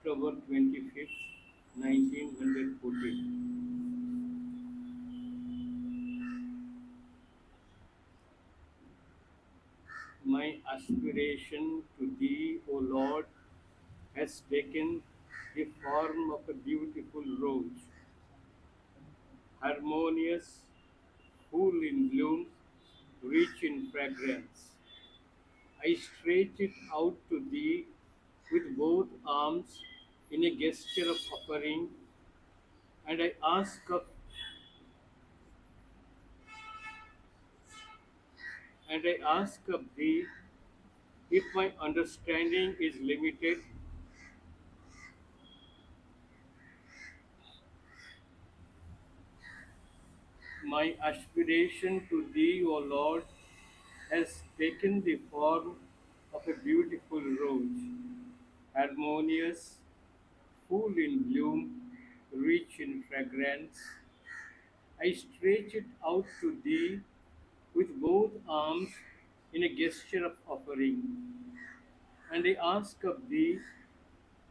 October 25th, 1914. My aspiration to Thee, O Lord, has taken the form of a beautiful rose, harmonious, full in bloom, rich in fragrance. I stretch it out to Thee with both arms in a gesture of offering, and I ask of Thee, if my understanding is limited, my aspiration to Thee, O Lord, has taken the form of a beautiful rose, harmonious, full in bloom, rich in fragrance. I stretch it out to Thee with both arms in a gesture of offering, and I ask of Thee,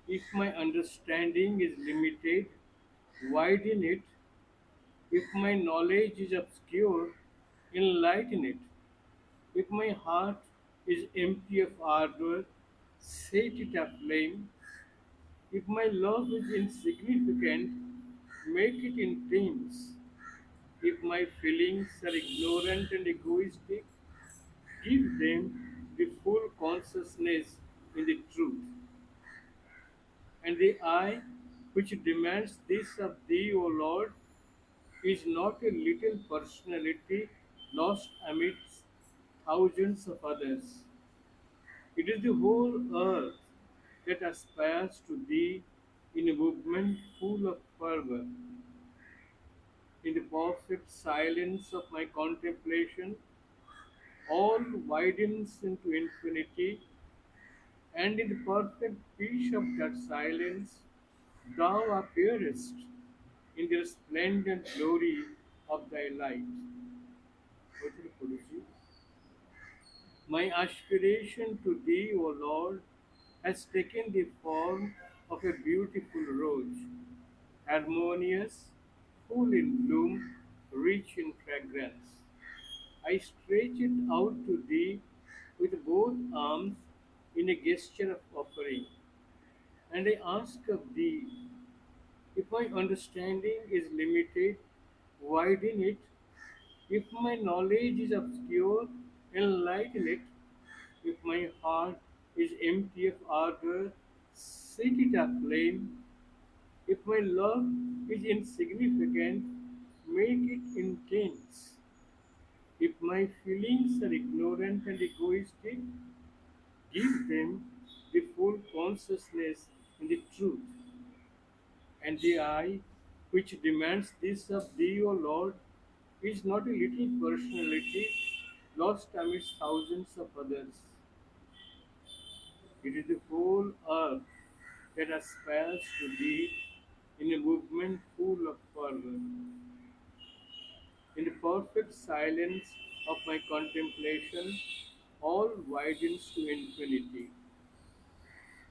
if my understanding is limited, widen it; if my knowledge is obscure, enlighten it; if my heart is empty of ardor, set it aflame; if my love is insignificant, make it intense; if my feelings are ignorant and egoistic, give them the full consciousness in the truth. And the I which demands this of Thee, O Lord, is not a little personality lost amidst thousands of others. It is the whole earth that aspires to Thee in a movement full of fervor. In the perfect silence of my contemplation, all widens into infinity, and in the perfect peace of that silence, Thou appearest in the resplendent glory of Thy light. Poetry Guruji. My aspiration to Thee, O Lord, has taken the form of a beautiful rose, harmonious, full in bloom, rich in fragrance. I stretch it out to Thee with both arms in a gesture of offering, and I ask of Thee, if my understanding is limited, widen it; if my knowledge is obscure, enlighten it; if my heart is empty of ardor, set it aflame; if my love is insignificant, make it intense; if my feelings are ignorant and egoistic, give them the full consciousness in the truth. And the I, which demands this of Thee, O Lord, is not a little personality lost amidst thousands of others. It is the whole earth that aspires to Thee in a movement full of fervor. In the perfect silence of my contemplation, all widens to infinity,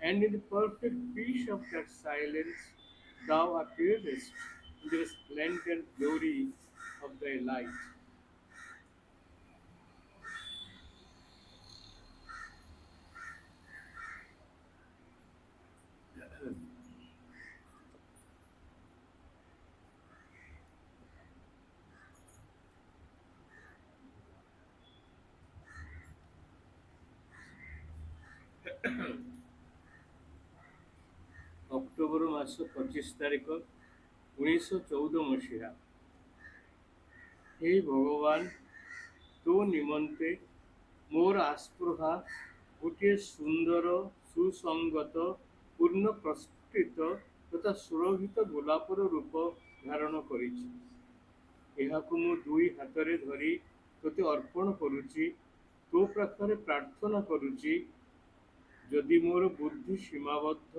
and in the perfect peace of that silence, Thou appearest in the resplendent glory of Thy light. October ମାସ 25 ତାରିଖ 1914 ମସିହା। ହେ ଭଗବାନ, ତୋ ନିମନ୍ତେ ମୋର ଆସ୍ପୃହା ଗୋଟିଏ ସୁନ୍ଦର, ସୁସଙ୍ଗତ, ପୂର୍ଣ୍ଣ ପ୍ରସ୍ଫୁଟିତ ତଥା ସୁରଭିତ ଗୋଲାପର ରୂପ ଧାରଣ କରିଛି। ଏହାକୁ ମୁଁ ଦୁଇ ହାତରେ ଧରି ତୋତେ ଅର୍ପଣ କରୁଛି, ତୋ ପାଖରେ ପ୍ରାର୍ଥନା କରୁଛି, ଯଦି ମୋର ବୁଦ୍ଧି ସୀମାବଦ୍ଧ,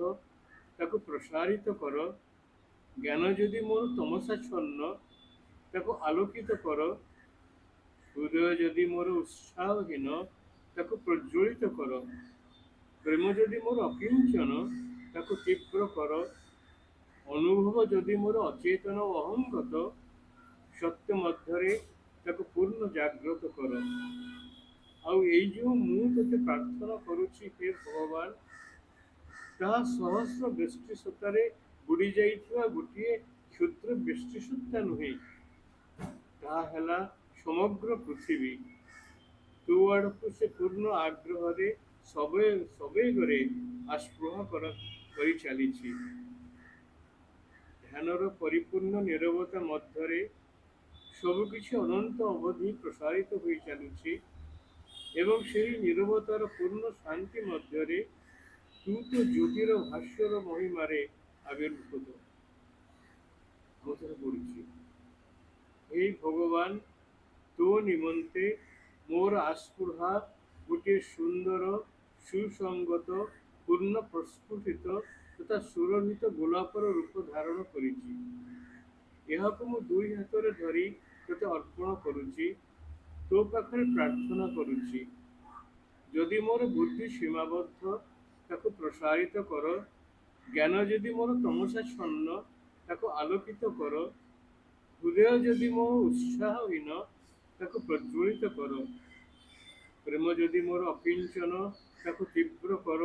ତାକୁ ପ୍ରସାରିତ କର; ଜ୍ଞାନ ଯଦି ମୋର ତମସାଚ୍ଛନ୍ନ, ତାକୁ ଆଲୋକିତ କର; ହୃଦୟ ଯଦି ମୋର ଉତ୍ସାହହୀନ, ତାକୁ ପ୍ରଜ୍ୱଳିତ କର; ପ୍ରେମ ଯଦି ମୋର ଅକିଞ୍ଚନ, ତାକୁ ତୀବ୍ର କର। ଅନୁଭବ ଯଦି ମୋର ଅଚେତନ ଓ ଅହଙ୍ଗତ, ସତ୍ୟ ମଧ୍ୟରେ ତାକୁ ପୂର୍ଣ୍ଣ ଜାଗ୍ରତ କର। ଆଉ ଏଇ ଯେଉଁ ମୁଁ ତୋତେ ପ୍ରାର୍ଥନା କରୁଛି ହେ ଭଗବାନ, ତାହା ସହସ୍ର ବ୍ୟଷ୍ଟିସତ୍ତାରେ ବୁଡ଼ି ଯାଇଥିବା ଗୋଟିଏ କ୍ଷୁଦ୍ର ବ୍ୟଷ୍ଟିସତ୍ତା ନୁହେଁ, ତାହା ହେଲା ସମଗ୍ର ପୃଥିବୀ। ତୋ ଆଡ଼କୁ ସେ ପୂର୍ଣ୍ଣ ଆଗ୍ରହରେ ସବେଗରେ ଆସ୍ପୃହା କରି ଚାଲିଛି। ଧ୍ୟାନର ପରିପୂର୍ଣ୍ଣ ନୀରବତା ମଧ୍ୟରେ ସବୁକିଛି ଅନନ୍ତ ଅବଧି ପ୍ରସାରିତ ହୋଇ ଚାଲୁଛି ଏବଂ ସେହି ନୀରବତାର ପୂର୍ଣ୍ଣ ଶାନ୍ତି ମଧ୍ୟରେ ତୁ ତ ଜ୍ୟୋତିର ଭାଷ୍ୟର ମହିମାରେ ଆବିର୍ଭୂତ। ପଡ଼ୁଛି ଏହି ଭଗବାନ, ତୋ ନିମନ୍ତେ ମୋର ଆସ୍ପୃହା ଗୋଟିଏ ସୁନ୍ଦର, ସୁସଙ୍ଗତ, ପୂର୍ଣ୍ଣ ପ୍ରସ୍ଫୁଟିତ ତଥା ସୁରଭିତ ଗୋଲାପର ରୂପ ଧାରଣ କରିଛି। ଏହାକୁ ମୁଁ ଦୁଇ ହାତରେ ଧରି ତୋତେ ଅର୍ପଣ କରୁଛି, ତୋ ପାଖରେ ପ୍ରାର୍ଥନା କରୁଛି। ଯଦି ମୋର ବୁଦ୍ଧି ସୀମାବଦ୍ଧ, ତାକୁ ପ୍ରସାରିତ କର। ଜ୍ଞାନ ଯଦି ମୋର ତମସାଚ୍ଛନ୍ନ, ତାକୁ ଆଲୋକିତ କର। ହୃଦୟ ଯଦି ମୋ ଉତ୍ସାହହୀନ, ତାକୁ ପ୍ରଜ୍ୱଳିତ କର। ପ୍ରେମ ଯଦି ମୋର ଅକିଞ୍ଚନ, ତାକୁ ତୀବ୍ର କର।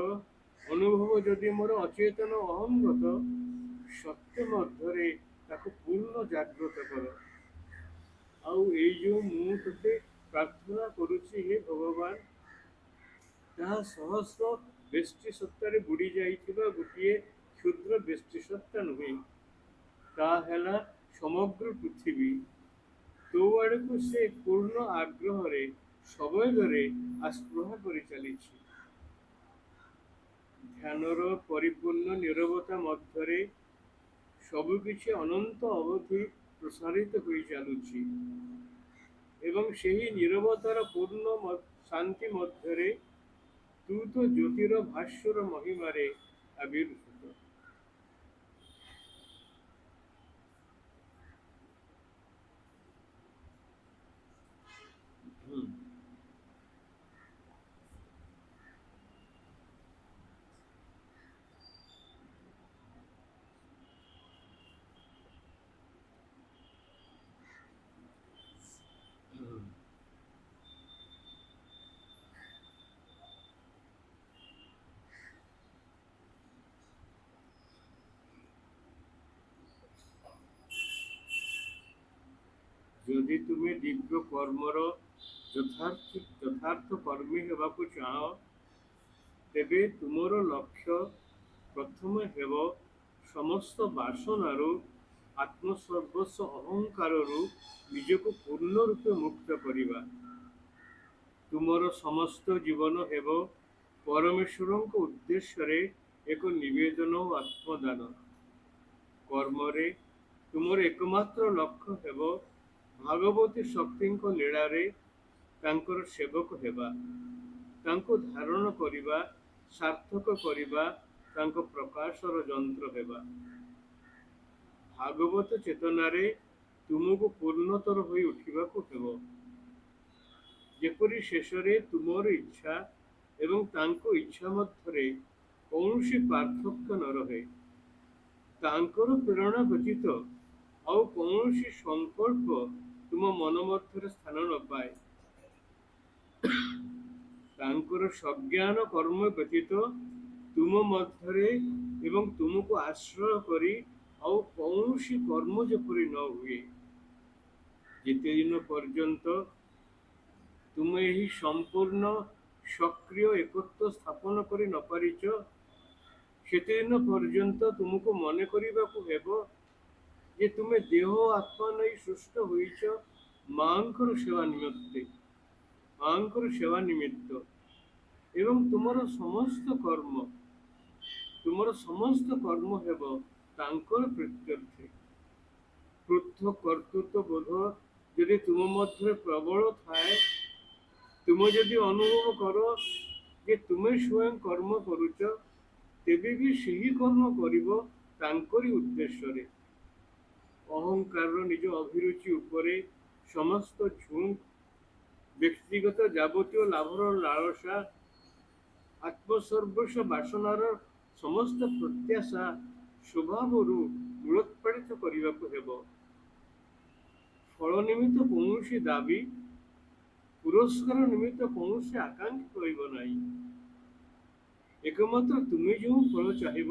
ଅନୁଭବ ଯଦି ମୋର ଅଚେତନ ଅହଙ୍ଗତ, ସତ୍ୟ ମଧ୍ୟରେ ତାକୁ ପୂର୍ଣ୍ଣ ଜାଗ୍ରତ କର। ଆଉ ଏଇ ଯେଉଁ ମୁଁ ତୋତେ ପ୍ରାର୍ଥନା କରୁଛି ହେ ଭଗବାନ, ତାହା ସହସ୍ର ବ୍ୟଷ୍ଟିସତ୍ତାରେ ବୁଡ଼ି ଯାଇଥିବା ଗୋଟିଏ କ୍ଷୁଦ୍ର ବ୍ୟଷ୍ଟିସତ୍ତା ନୁହେଁ, ତାହା ହେଲା ସମଗ୍ର ପୃଥିବୀ। ତୋ ଆଡ଼କୁ ସେ ପୂର୍ଣ୍ଣ ଆଗ୍ରହରେ ସବେଗରେ ଆସ୍ପୃହା କରି ଚାଲିଛି। ଧ୍ୟାନର ପରିପୂର୍ଣ୍ଣ ନୀରବତା ମଧ୍ୟରେ ସବୁକିଛି ଅନନ୍ତ ଅବଧି ପ୍ରସାରିତ ହୋଇ ଚାଲୁଛି ଏବଂ ସେହି ନୀରବତାର ପୂର୍ଣ୍ଣ ଶାନ୍ତି ମଧ୍ୟରେ ତୁ ତ ଜ୍ୟୋତିର ଭାଷ୍ୟର ମହିମାରେ ଆବିର୍ଭୂତ। ଯଦି ତୁମେ ଦିବ୍ୟ କର୍ମର ଯଥାର୍ଥ କର୍ମୀ ହେବାକୁ ଚାହଁ, ତେବେ ତୁମର ଲକ୍ଷ୍ୟ ପ୍ରଥମେ ହେବ ସମସ୍ତ ବାସନାରୁ, ଆତ୍ମସର୍ବସ୍ୱ ଅହଙ୍କାରରୁ ନିଜକୁ ପୂର୍ଣ୍ଣ ରୂପେ ମୁକ୍ତ କରିବା। ତୁମର ସମସ୍ତ ଜୀବନ ହେବ ପରମେଶ୍ୱରଙ୍କ ଉଦ୍ଦେଶ୍ୟରେ ଏକ ନିବେଦନ ଓ ଆତ୍ମଦାନ। କର୍ମରେ ତୁମର ଏକମାତ୍ର ଲକ୍ଷ୍ୟ ହେବ ଭାଗବତୀ ଶକ୍ତିଙ୍କ ଲୀଳାରେ ତାଙ୍କର ସେବକ ହେବା, ତାଙ୍କୁ ଧାରଣ କରିବା, ସାର୍ଥକ କରିବା, ତାଙ୍କ ପ୍ରକାଶର ଯନ୍ତ୍ର ହେବା। ଭାଗବତ ଚେତନାରେ ତୁମକୁ ପୂର୍ଣ୍ଣତର ହୋଇ ଉଠିବାକୁ ହେବ, ଯେପରି ଶେଷରେ ତୁମର ଇଚ୍ଛା ଏବଂ ତାଙ୍କ ଇଚ୍ଛା ମଧ୍ୟରେ କୌଣସି ପାର୍ଥକ୍ୟ ନ ରହେ। ତାଙ୍କର ପ୍ରେରଣା ବ୍ୟତୀତ ଆଉ କୌଣସି ସଂକଳ୍ପ ତୁମ ମନ ମଧ୍ୟରେ ସ୍ଥାନ ନ ପାଏ। ତାଙ୍କର ସଜ୍ଞାନ କର୍ମ ବ୍ୟତୀତ ତୁମ ମଧ୍ୟରେ ଏବଂ ତୁମକୁ ଆଶ୍ରୟ କରି ଆଉ କୌଣସି କର୍ମ ଯେପରି ନ ହୁଏ। ଯେତେଦିନ ପର୍ଯ୍ୟନ୍ତ ତୁମେ ଏହି ସମ୍ପୂର୍ଣ୍ଣ ସକ୍ରିୟ ଏକତ୍ୱ ସ୍ଥାପନ କରି ନ ପାରିଛ, ସେତେଦିନ ପର୍ଯ୍ୟନ୍ତ ତୁମକୁ ମନେ କରିବାକୁ ହେବ ଯେ ତୁମେ ଦେହ ଆତ୍ମା ନେଇ ସୃଷ୍ଟ ହୋଇଛ ମାଙ୍କର ସେବା ନିମିତ୍ତ ଏବଂ ତୁମର ସମସ୍ତ କର୍ମ ହେବ ତାଙ୍କର ପ୍ରୀତ୍ୟର୍ଥେ। ପୃଥକ୍ କର୍ତ୍ତୃତ୍ୱ ବୋଧ ଯଦି ତୁମ ମଧ୍ୟରେ ପ୍ରବଳ ଥାଏ, ତୁମେ ଯଦି ଅନୁଭବ କର ଯେ ତୁମେ ସ୍ୱୟଂ କର୍ମ କରୁଛ, ତେବେ ବି ସେହି କର୍ମ କରିବ ତାଙ୍କରି ଉଦ୍ଦେଶ୍ୟରେ। ଅହଙ୍କାରର ନିଜ ଅଭିରୁଚି ଉପରେ ସମସ୍ତ ଝୁଙ୍କ୍, ବ୍ୟକ୍ତିଗତ ଯାବତୀୟ ଲାଭର ଲାଳସା, ଆତ୍ମସର୍ବସ୍ୱ ବାସନାର ସମସ୍ତ ପ୍ରତ୍ୟାଶା ସ୍ୱଭାବରୁ ମୂଳୋତ୍ପାଟିତ କରିବାକୁ ହେବ। ଫଳ ନିମିତ୍ତ କୌଣସି ଦାବି, ପୁରସ୍କାର ନିମିତ୍ତ କୌଣସି ଆକାଂକ୍ଷା କରିବ ନାହିଁ। एकमात्र तुमे जो फल चाहिब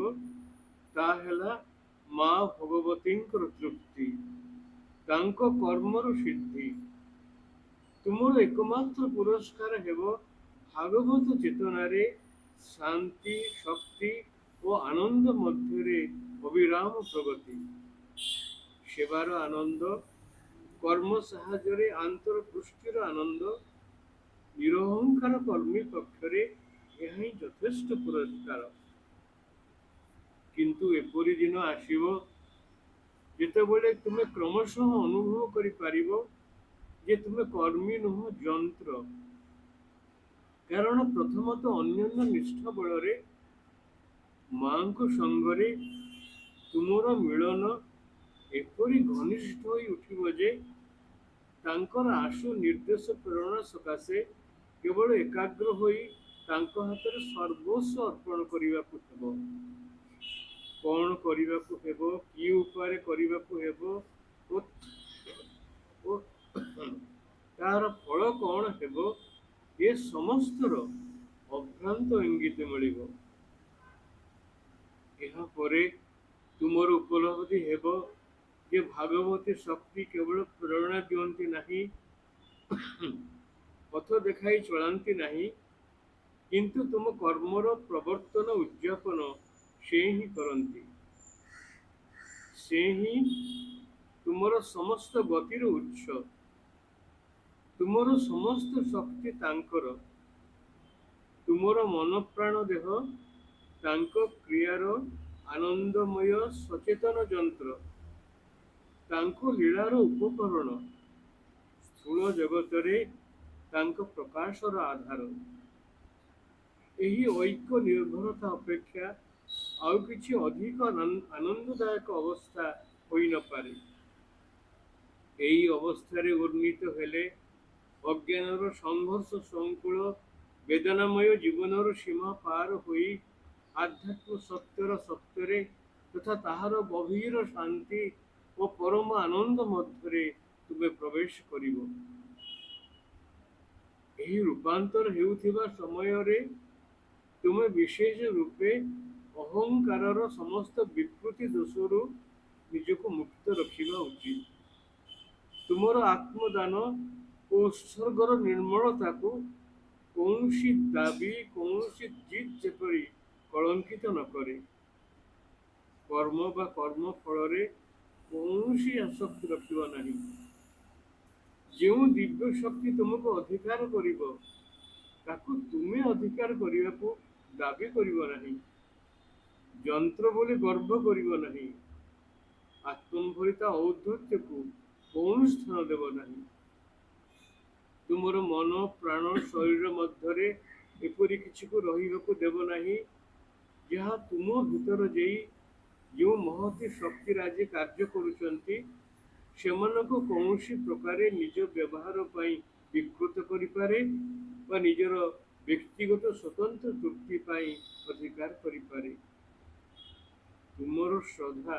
ता हेला माँ भगवतींकर तृप्ति, तांको कर्मर सिद्धि। तुमर एकमात्र पुरस्कार हेब भागवत चेतनारे शांति, शक्ति और आनंद मध्य अविराम प्रगति। सेवार आनंद, कर्म साहाय्य आंतरपुष्टिर आनंद, निरहंकार कर्मी पक्षरे यह ही यथेष्ट पुरस्कार। किंतु एपरी दिन आसीबो जेतेबेले तुमे क्रमशः अनुभव करि पारिबो जे तुमे कर्मी नुह यंत्र। कारण प्रथमत अन्योन्य निष्ठा बलरे मां को संगरे तुमर मिलन एपरी घनिष्ठ होई उठिबो जे तांकर आशु निर्देश प्रेरणा सकाशे केवल एकाग्र होई तांको हाथरे सर्वस्व अर्पण करिबाकु हेबो। कौन करिबाकु हेबो, कि उपाय करिबाकु हेबो ओ तार फल कौन हेबो ये समस्तर अभ्रांत इंगित मिलिबो। एहा परे तुमर उपलब्धि हेबो जे भागवती शक्ति केवल प्रेरणा दियंती नहीं, पथ देखाई चलांती नहीं, किंतु तुम कर्मर प्रवर्तन उद्यापन से ही करती। से ही तुमर समस्त गतिर उत्स, तुमर समस्त शक्ति तांकर, तुमर मन प्राण देह तांको क्रियार आनंदमय सचेतन यंत्र, तांको लीलार उपकरण, स्थूल जगतरे तांको प्रकाशर आधार। एही ऐक्य निर्भरता अपेक्षा आउ किछि अधिक आनंददायक अवस्था होई न पारे। एही अवस्थारे उन्नीत हेले अज्ञानर संघर्ष संकुल वेदनामय जीवनर सीमा पार होई आध्यात्म सत्यर सत्यरे तथा ताहार गभीर शांति और परम आनंद मध्यरे तुमे प्रवेश करिबो। एही रूपांतर हेउथिबा समयरे तुमे विशेष रूपे अहंकारर समस्त विकृति दोषरु निजको मुक्त रखिबा उचित। तुमर आत्मदान और उत्सर्गर निर्मलता को कौनसी दाबी, कौनसी जिद जेपरी कलंकित न करे। कर्म बा कर्म फलरे कौनसी आसक्ति रखिबा नहीं। जो दिव्य शक्ति तुमको अधिकार करिबो ताकू तुमे अधिकार करिबाकू दाबी करिबो नहीं। यंत्र बोली गर्व करिबो नहीं। आत्मभरिता औद्धत्य को कौन स्थान देव नहीं। तुमर मन प्राण शरीर मध्यरे एपरी किछि को रहिबाकू देव नहीं जहाँ तुम भीतर जाई जो महती शक्ति राजी कार्य करुचंती सेमानकु कौनसी प्रकारे निज व्यवहार पाई विकृत करि पारे वा निजर व्यक्तिगत स्वतंत्र तृप्ति पाई अधिकार करि पारे। तुमर श्रद्धा,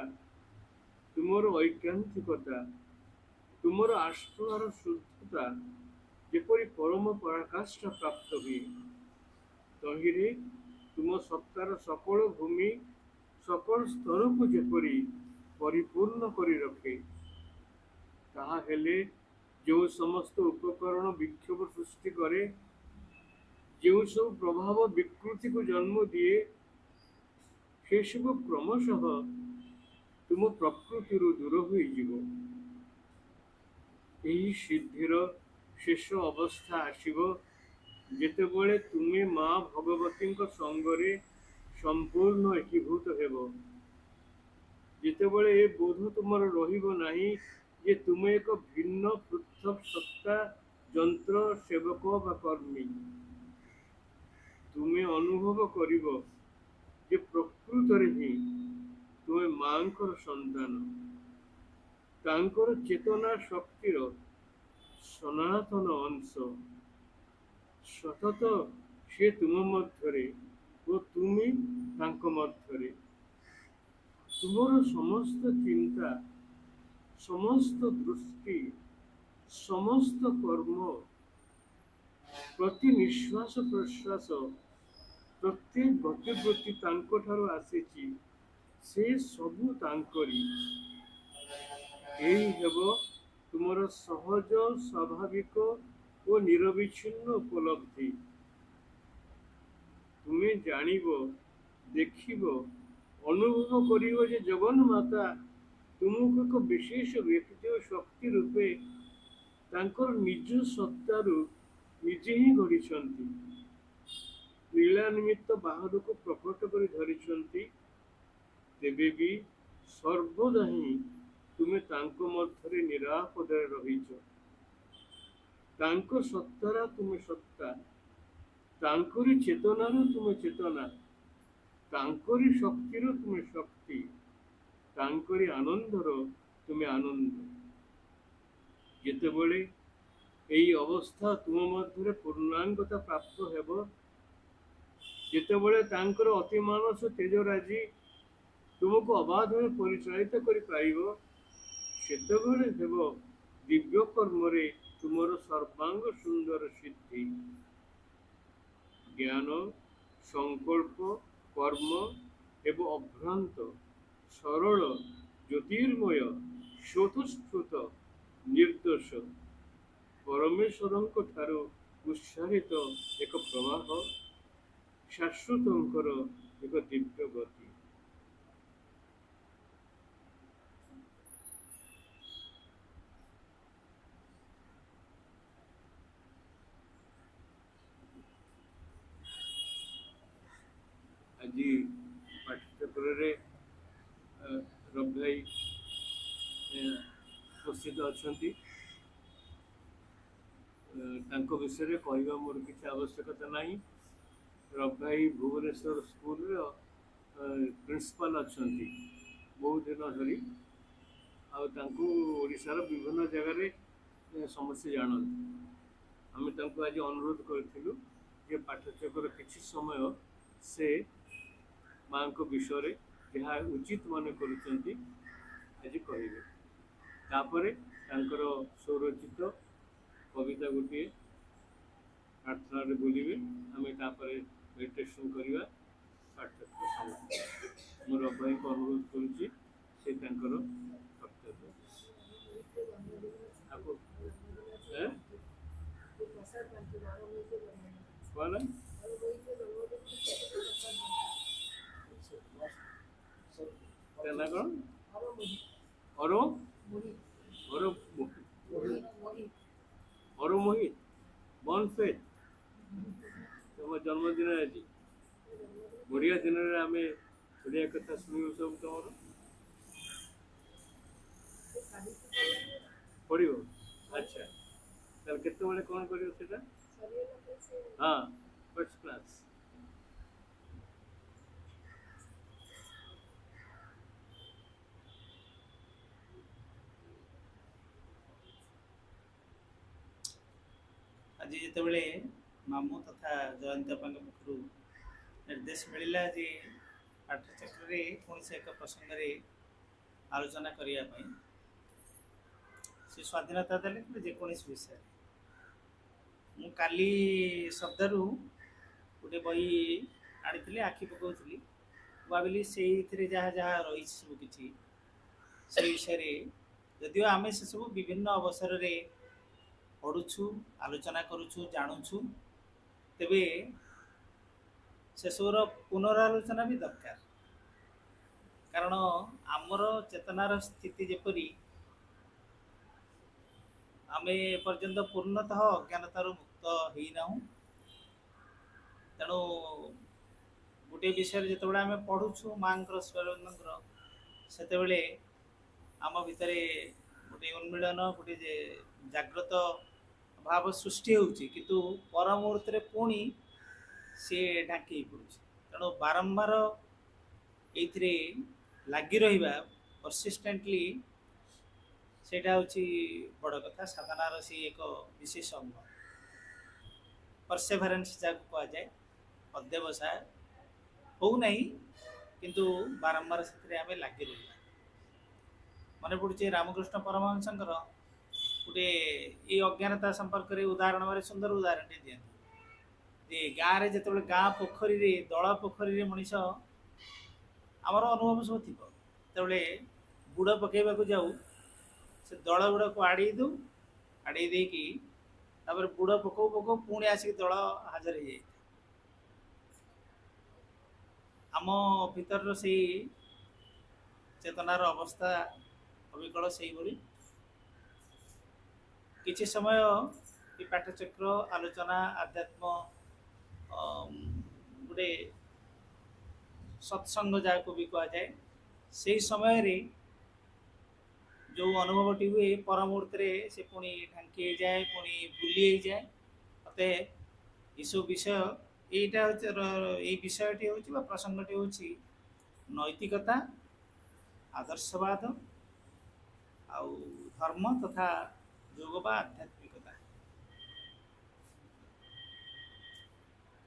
तुमर ऐकांतिकता, तुमर आस्थार शुद्धता जेपरी परम पराकाष्ठा प्राप्त हुए तहिरे तुम सत्तार सकल भूमि सकल स्तर को जेपरी परिपूर्ण करि रखे। ताहा हेले जो समस्त उपकरण विक्षोभ सृष्टि करे, जो सब प्रभाव विकृति को जन्म दिए, से सब क्रमशः तुम प्रकृति दूर हुई जीवो। एही सिद्धिर शेष अवस्था आसीबो जेतेबेले तुमे माँ भगवती संगरे संपूर्ण एकीभूत हेबो। जेतेबेले ए बोध तुमर रहिबो नाही जे तुमे एक भिन्न पृथक सत्ता, यंत्र, सेवक बा कर्मी। तुमे अनुभव करिबो जे प्रकृतरे ही तुमे मांकर संतान, तांकर चेतना शक्तिर सनातन अंश। सतत से तुम मध्यरे ଓ ତୁମେ ତାଙ୍କ ମଧ୍ୟରେ ତୁମର ସମସ୍ତ ଚିନ୍ତା, ସମସ୍ତ ଦୃଷ୍ଟି, ସମସ୍ତ କର୍ମ, ପ୍ରତି ନିଶ୍ୱାସ ପ୍ରଶ୍ୱାସ, ପ୍ରତ୍ୟେକ ଗତିବୃତ୍ତି ତାଙ୍କଠାରୁ ଆସିଛି, ସେ ସବୁ ତାଙ୍କରି। ଏହି ହେବ ତୁମର ସହଜ, ସ୍ୱାଭାବିକ ଓ ନିରବିଚ୍ଛିନ୍ନ ଉପଲବ୍ଧି। ତୁମେ ଜାଣିବ, ଦେଖିବ, ଅନୁଭବ କରିବ ଯେ ଜଗନ୍ମାତା ତୁମକୁ ଏକ ବିଶେଷ ବ୍ୟକ୍ତି ଓ ଶକ୍ତି ରୂପେ ତାଙ୍କର ନିଜ ସତ୍ତାରୁ ନିଜେ ହିଁ ଗଢ଼ିଛନ୍ତି, ଲୀଳା ନିମିତ୍ତ ବାହାରକୁ ପ୍ରକଟ କରି ଧରିଛନ୍ତି। ତେବେ ବି ସର୍ବଦା ହିଁ ତୁମେ ତାଙ୍କ ମଧ୍ୟରେ ନିରାପଦରେ ରହିଛ। ତାଙ୍କ ସତ୍ତାର ତୁମେ ସତ୍ତା, ତାଙ୍କରି ଚେତନାରୁ ତୁମେ ଚେତନା, ତାଙ୍କରି ଶକ୍ତିରୁ ତୁମେ ଶକ୍ତି, ତାଙ୍କରି ଆନନ୍ଦର ତୁମେ ଆନନ୍ଦ। ଯେତେବେଳେ ଏହି ଅବସ୍ଥା ତୁମ ମଧ୍ୟରେ ପୂର୍ଣ୍ଣାଙ୍ଗତା ପ୍ରାପ୍ତ ହେବ, ଯେତେବେଳେ ତାଙ୍କର ଅତିମାନସ ତେଜରାଜି ତୁମକୁ ଅବାଧରେ ପରିଚାଳିତ କରିପାରିବ, ସେତେବେଳେ ହେବ ଦିବ୍ୟ କର୍ମରେ ତୁମର ସର୍ବାଙ୍ଗ ସୁନ୍ଦର ସିଦ୍ଧି। ଜ୍ଞାନ, ସଂକଳ୍ପ, କର୍ମ ଏବଂ ଅଭ୍ରାନ୍ତ, ସରଳ, ଜ୍ୟୋତିର୍ମୟ, ସ୍ୱତଃସ୍ଫୁର୍ତ୍ତ, ନିର୍ଦ୍ଦୋଷ ପରମେଶ୍ୱରଙ୍କ ଠାରୁ ଉତ୍ସାରିତ ଏକ ପ୍ରବାହ, ଶାଶ୍ୱତଙ୍କର ଏକ ଦିବ୍ୟ ଗତି। ଆଜି ପାଠ୍ୟଚକ୍ରରେ ରବି ଭାଇ ଉପସ୍ଥିତ ଅଛନ୍ତି। ତାଙ୍କ ବିଷୟରେ କହିବା ମୋର କିଛି ଆବଶ୍ୟକତା ନାହିଁ। ରବି ଭାଇ ଭୁବନେଶ୍ୱର ସ୍କୁଲର ପ୍ରିନ୍ସିପାଲ ଅଛନ୍ତି ବହୁତ ଦିନ ଧରି, ଆଉ ତାଙ୍କୁ ଓଡ଼ିଶାର ବିଭିନ୍ନ ଜାଗାରେ ସମସ୍ତେ ଜାଣନ୍ତି। ଆମେ ତାଙ୍କୁ ଆଜି ଅନୁରୋଧ କରିଥିଲୁ ଯେ ପାଠ୍ୟଚକ୍ର କିଛି ସମୟ ସେ ମାଙ୍କ ବିଷୟରେ ଯାହା ଉଚିତ ମନେ କରୁଛନ୍ତି ଆଜି କହିବେ। ତାପରେ ତାଙ୍କର ସ୍ୱରଚିତ କବିତା ଗୋଟିଏ ପ୍ରାର୍ଥନାରେ ବୋଲିବେ। ଆମେ ତାପରେ ମେଡ଼ିଟେସନ୍ କରିବା, ପାଠ୍ୟକ୍ରମ ସମାପ୍ତ। ମୁଁ ରବି ଭାଇଙ୍କୁ ଅନୁରୋଧ କରୁଛି ସେ ତାଙ୍କର କର୍ତ୍ତବ୍ୟ ଆକୁ କ'ଣ ନା କ'ଣ ଅର ମୋହିତ ବନ୍ ଫେଥ୍। ତମ ଜନ୍ମଦିନ ଆଜି ବଢ଼ିଆ ଦିନରେ ଆମେ ବଢ଼ିଆ କଥା ଶୁଣିବୁ ସବୁ। ତମର ପଡ଼ିବ? ଆଚ୍ଛା, ତାହେଲେ କେତେବେଳେ କ'ଣ କରିବ ସେଇଟା? ହଁ, ଫାର୍ଷ୍ଟ କ୍ଲାସ୍। ଆଜି ଯେତେବେଳେ ମାମୁଁ ତଥା ଜୟନ୍ତ ବାପାଙ୍କ ପାଖରୁ ନିର୍ଦ୍ଦେଶ ମିଳିଲା ଯେ ପାଠ୍ୟଚକ୍ରରେ କୌଣସି ଏକ ପ୍ରସଙ୍ଗରେ ଆଲୋଚନା କରିବା ପାଇଁ, ସେ ସ୍ୱାଧୀନତା ଦେଲେ କିନ୍ତୁ ଯେକୌଣସି ବିଷୟରେ। ମୁଁ କାଲି ଶବ୍ଦରୁ ଗୋଟେ ବହି ଆଣିଥିଲି, ଆଖି ପକାଉଥିଲି, ଭାବିଲି ସେଇଥିରେ ଯାହା ଯାହା ରହିଛି ସବୁ କିଛି ସେଇ ବିଷୟରେ, ଯଦିଓ ଆମେ ସେସବୁ ବିଭିନ୍ନ ଅବସରରେ ପଢ଼ୁଛୁ, ଆଲୋଚନା କରୁଛୁ, ଜାଣୁଛୁ, ତେବେ ସେସବୁର ପୁନରାଲୋଚନା ବି ଦରକାର। କାରଣ ଆମର ଚେତନାର ସ୍ଥିତି ଯେପରି, ଆମେ ଏପର୍ଯ୍ୟନ୍ତ ପୂର୍ଣ୍ଣତଃ ଅଜ୍ଞାନତାରୁ ମୁକ୍ତ ହେଇନାହୁଁ। ତେଣୁ ଗୋଟିଏ ବିଷୟରେ ଯେତେବେଳେ ଆମେ ପଢ଼ୁଛୁ ମାଙ୍କର ସ୍ୱରନ୍ଦଙ୍କର, ସେତେବେଳେ ଆମ ଭିତରେ ଗୋଟିଏ ଉନ୍ମିଳନ, ଗୋଟିଏ ଜାଗ୍ରତ ଭାବ ସୃଷ୍ଟି ହେଉଛି, କିନ୍ତୁ ପର ମୁହୂର୍ତ୍ତରେ ପୁଣି ସିଏ ଢାଙ୍କି ପଡ଼ୁଛି। ତେଣୁ ବାରମ୍ବାର ଏଇଥିରେ ଲାଗି ରହିବା, ପରସିଷ୍ଟେଣ୍ଟଲି, ସେଇଟା ହେଉଛି ବଡ଼ କଥା। ସାଧନାର ସେ ଏକ ବିଶେଷ ଅଙ୍ଗ, ପରସେଭରାନ୍ସ ଯାହାକୁ କୁହାଯାଏ, ଅଧ୍ୟବସାୟ। ହଉ ନାହିଁ, କିନ୍ତୁ ବାରମ୍ବାର ସେଥିରେ ଆମେ ଲାଗି ରହିବା। ମନେ ପଡ଼ୁଛି ରାମକୃଷ୍ଣ ପରମହଂସଙ୍କର ଗୋଟେ ଏଇ ଅଜ୍ଞାନତା ସମ୍ପର୍କରେ ଉଦାହରଣ, ଭାରି ସୁନ୍ଦର ଉଦାହରଣଟେ ଦିଅନ୍ତି ଯେ ଗାଁରେ ଯେତେବେଳେ ଗାଁ ପୋଖରୀରେ, ଦଳ ପୋଖରୀରେ ମଣିଷ, ଆମର ଅନୁଭବ ସବୁ ଥିବ, ଯେତେବେଳେ ବୁଡ଼ ପକାଇବାକୁ ଯାଉ ସେ ଦଳ ଗୁଡ଼ାକୁ ଆଡ଼େଇ ଦେଉ, ଆଡ଼େଇ ଦେଇକି ତାପରେ ବୁଡ଼ ପକଉ ପକଉ ପୁଣି ଆସିକି ଦଳ ହାଜର ହେଇଯାଇଥାଏ। ଆମ ଭିତରର ସେଇ ଚେତନାର ଅବସ୍ଥା ଅବିକଳ ସେଇଭଳି। କିଛି ସମୟ ଏ ପାଠଚକ୍ର ଆଲୋଚନା ଆଧ୍ୟାତ୍ମ ଗୋଟେ ସତ୍ସଙ୍ଗ ଯାହାକୁ ବି କୁହାଯାଏ, ସେଇ ସମୟରେ ଯେଉଁ ଅନୁଭବଟି ହୁଏ ପର ମୁହୂର୍ତ୍ତରେ ସେ ପୁଣି ଢାଙ୍କି ହେଇଯାଏ, ପୁଣି ଭୁଲି ହେଇଯାଏ। ମତେ ଏସବୁ ବିଷୟ, ଏଇଟା ହଉଛି ଏଇ ବିଷୟଟି ହେଉଛି ବା ପ୍ରସଙ୍ଗଟି ହେଉଛି ନୈତିକତା, ଆଦର୍ଶବାଦ ଆଉ ଧର୍ମ ତଥା ଯୋଗ ବା ଆଧ୍ୟାତ୍ମିକତା।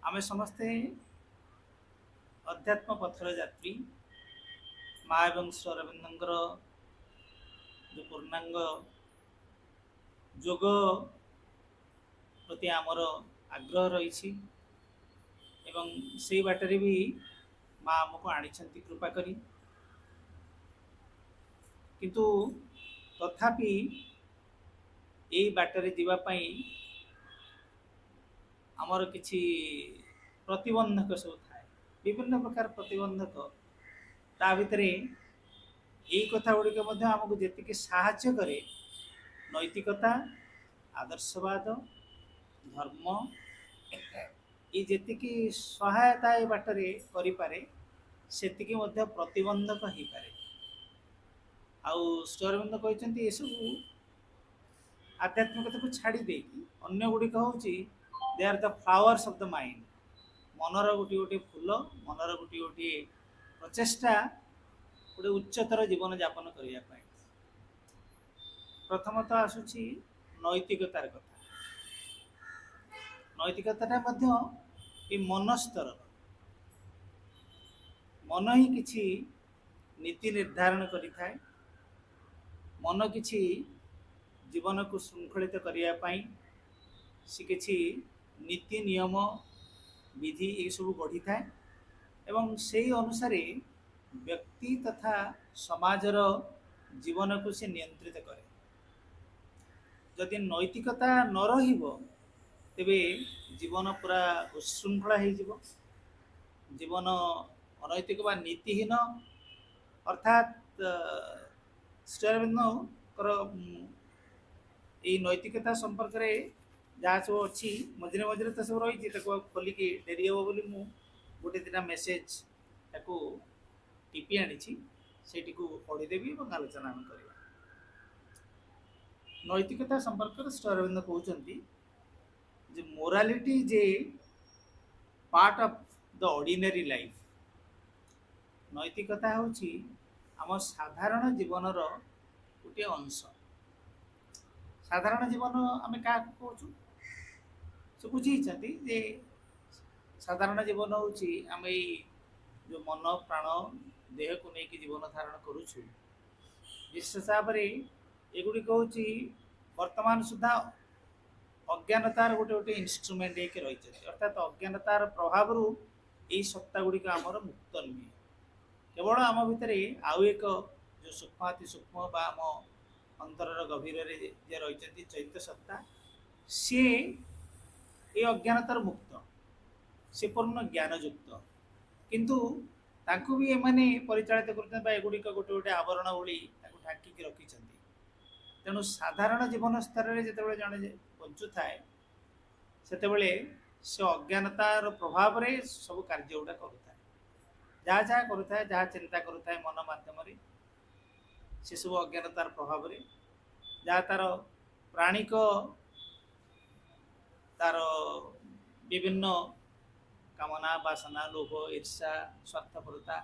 ଆମେ ସମସ୍ତେ ଅଧ୍ୟାତ୍ମ ପଥର ଯାତ୍ରୀ। ମା ଏବଂ ଶ୍ରୀ ଅରବିନ୍ଦଙ୍କର ଯେଉଁ ପୂର୍ଣ୍ଣାଙ୍ଗ ଯୋଗ ପ୍ରତି ଆମର ଆଗ୍ରହ ରହିଛି ଏବଂ ସେଇ ବାଟରେ ବି ମା ଆମକୁ ଆଣିଛନ୍ତି କୃପା କରି। କିନ୍ତୁ ତଥାପି ଏଇ ବାଟରେ ଯିବା ପାଇଁ ଆମର କିଛି ପ୍ରତିବନ୍ଧକ ସବୁ ଥାଏ, ବିଭିନ୍ନ ପ୍ରକାର ପ୍ରତିବନ୍ଧକ। ତା ଭିତରେ ଏଇ କଥା ଗୁଡ଼ିକ ମଧ୍ୟ ଆମକୁ ଯେତିକି ସାହାଯ୍ୟ କରେ, ନୈତିକତା, ଆଦର୍ଶବାଦ, ଧର୍ମ, ଏ ଯେତିକି ସହାୟତା ଏ ବାଟରେ କରିପାରେ, ସେତିକି ମଧ୍ୟ ପ୍ରତିବନ୍ଧକ ହେଇପାରେ। ଆଉ ଶ୍ରୀ ଅରବିନ୍ଦ କହିଛନ୍ତି ଏସବୁ ଆଧ୍ୟାତ୍ମିକତାକୁ ଛାଡ଼ି ଦେଇକି ଅନ୍ୟ ଗୁଡ଼ିକ ହେଉଛି ଦେ ଆର୍ ଦ ଫ୍ଲାୱାର୍ସ ଅଫ୍ ଦ ମାଇଣ୍ଡ। ମନର ଗୋଟିଏ ଗୋଟିଏ ଫୁଲ, ମନର ଗୋଟିଏ ଗୋଟିଏ ପ୍ରଚେଷ୍ଟା ଗୋଟେ ଉଚ୍ଚତର ଜୀବନ ଯାପନ କରିବା ପାଇଁ। ପ୍ରଥମତଃ ଆସୁଛି ନୈତିକତାର କଥା। ନୈତିକତାଟା ମଧ୍ୟ ଏ ମନ ସ୍ତରର। ମନ ହିଁ କିଛି ନୀତି ନିର୍ଦ୍ଧାରଣ କରିଥାଏ। ମନ କିଛି ଜୀବନକୁ ଶୃଙ୍ଖଳିତ କରିବା ପାଇଁ ସେ କିଛି ନୀତି ନିୟମ ବିଧି ଏସବୁ ଗଢ଼ିଥାଏ ଏବଂ ସେହି ଅନୁସାରେ ବ୍ୟକ୍ତି ତଥା ସମାଜର ଜୀବନକୁ ସେ ନିୟନ୍ତ୍ରିତ କରେ। ଯଦି ନୈତିକତା ନ ରହିବ ତେବେ ଜୀବନ ପୁରା ଉଚ୍ଛୃଙ୍ଖଳ ହେଇଯିବ, ଜୀବନ ଅନୈତିକ ବା ନୀତିହୀନ। ଅର୍ଥାତ୍ ଶ୍ରୀ ଅରବିନ୍ଦଙ୍କର ଏଇ ନୈତିକତା ସମ୍ପର୍କରେ ଯାହା ସବୁ ଅଛି, ମଝିରେ ମଝିରେ ତ ସବୁ ରହିଛି, ତାକୁ ଆଉ ଖୋଲିକି ଡେରି ହେବ ବୋଲି ମୁଁ ଗୋଟେ ଦିନ ମେସେଜ ତାକୁ ଟିପି ଆଣିଛି, ସେଇଟିକୁ ପଢ଼ିଦେବି ଏବଂ ଆଲୋଚନା ଆମେ କରିବା। ନୈତିକତା ସମ୍ପର୍କରେ ଶ୍ରୀ ଅରବିନ୍ଦ କହୁଛନ୍ତି ଯେ morality is a part of the ordinary life. ନୈତିକତା ହେଉଛି ଆମ ସାଧାରଣ ଜୀବନର ଗୋଟିଏ ଅଂଶ। ସାଧାରଣ ଜୀବନ ଆମେ କାହାକୁ କହୁଛୁ? ସେ ବୁଝେଇଛନ୍ତି ଯେ ସାଧାରଣ ଜୀବନ ହେଉଛି ଆମେ ଏଇ ଯେଉଁ ମନ ପ୍ରାଣ ଦେହକୁ ନେଇକି ଜୀବନ ଧାରଣ କରୁଛୁ। ବିଶେଷ ଭାବରେ ଏଗୁଡ଼ିକ ହେଉଛି ବର୍ତ୍ତମାନ ସୁଦ୍ଧା ଅଜ୍ଞାନତାର ଗୋଟେ ଗୋଟେ ଇନଷ୍ଟ୍ରୁମେଣ୍ଟ ହେଇକି ରହିଛନ୍ତି। ଅର୍ଥାତ୍ ଅଜ୍ଞାନତାର ପ୍ରଭାବରୁ ଏଇ ସତ୍ତା ଗୁଡ଼ିକ ଆମର ମୁକ୍ତ ନୁହେଁ। କେବଳ ଆମ ଭିତରେ ଆଉ ଏକ ଯେଉଁ ସୂକ୍ଷ୍ମାତି ସୂକ୍ଷ୍ମ ବା ଆମ ଅନ୍ତରର ଗଭୀରରେ ଯେ ରହିଛନ୍ତି ଚୈତ୍ୟ ସତ୍ତା, ସିଏ ଏ ଅଜ୍ଞାନତାର ମୁକ୍ତ, ସେ ପୂର୍ଣ୍ଣ ଜ୍ଞାନଯୁକ୍ତ। କିନ୍ତୁ ତାଙ୍କୁ ବି ଏମାନେ ପରିଚାଳିତ କରୁଛନ୍ତି ବା ଏଗୁଡ଼ିକ ଗୋଟେ ଗୋଟେ ଆବରଣ ଭଳି ତାକୁ ଢାଙ୍କିକି ରଖିଛନ୍ତି। ତେଣୁ ସାଧାରଣ ଜୀବନ ସ୍ତରରେ ଯେତେବେଳେ ଜଣେ ବଞ୍ଚୁଥାଏ, ସେତେବେଳେ ସେ ଅଜ୍ଞାନତାର ପ୍ରଭାବରେ ସବୁ କାର୍ଯ୍ୟ ଗୁଡ଼ା କରୁଥାଏ। ଯାହା ଯାହା କରୁଥାଏ, ଯାହା ଚିନ୍ତା କରୁଥାଏ ମନ ମାଧ୍ୟମରେ, ସେସବୁ ଅଜ୍ଞାନତାର ପ୍ରଭାବରେ, ଯାହା ତାର ପ୍ରାଣିକ ତାର ବିଭିନ୍ନ କାମନା, ବାସନା, ଲୋଭ, ଈର୍ଷା, ସ୍ୱାର୍ଥପରତା,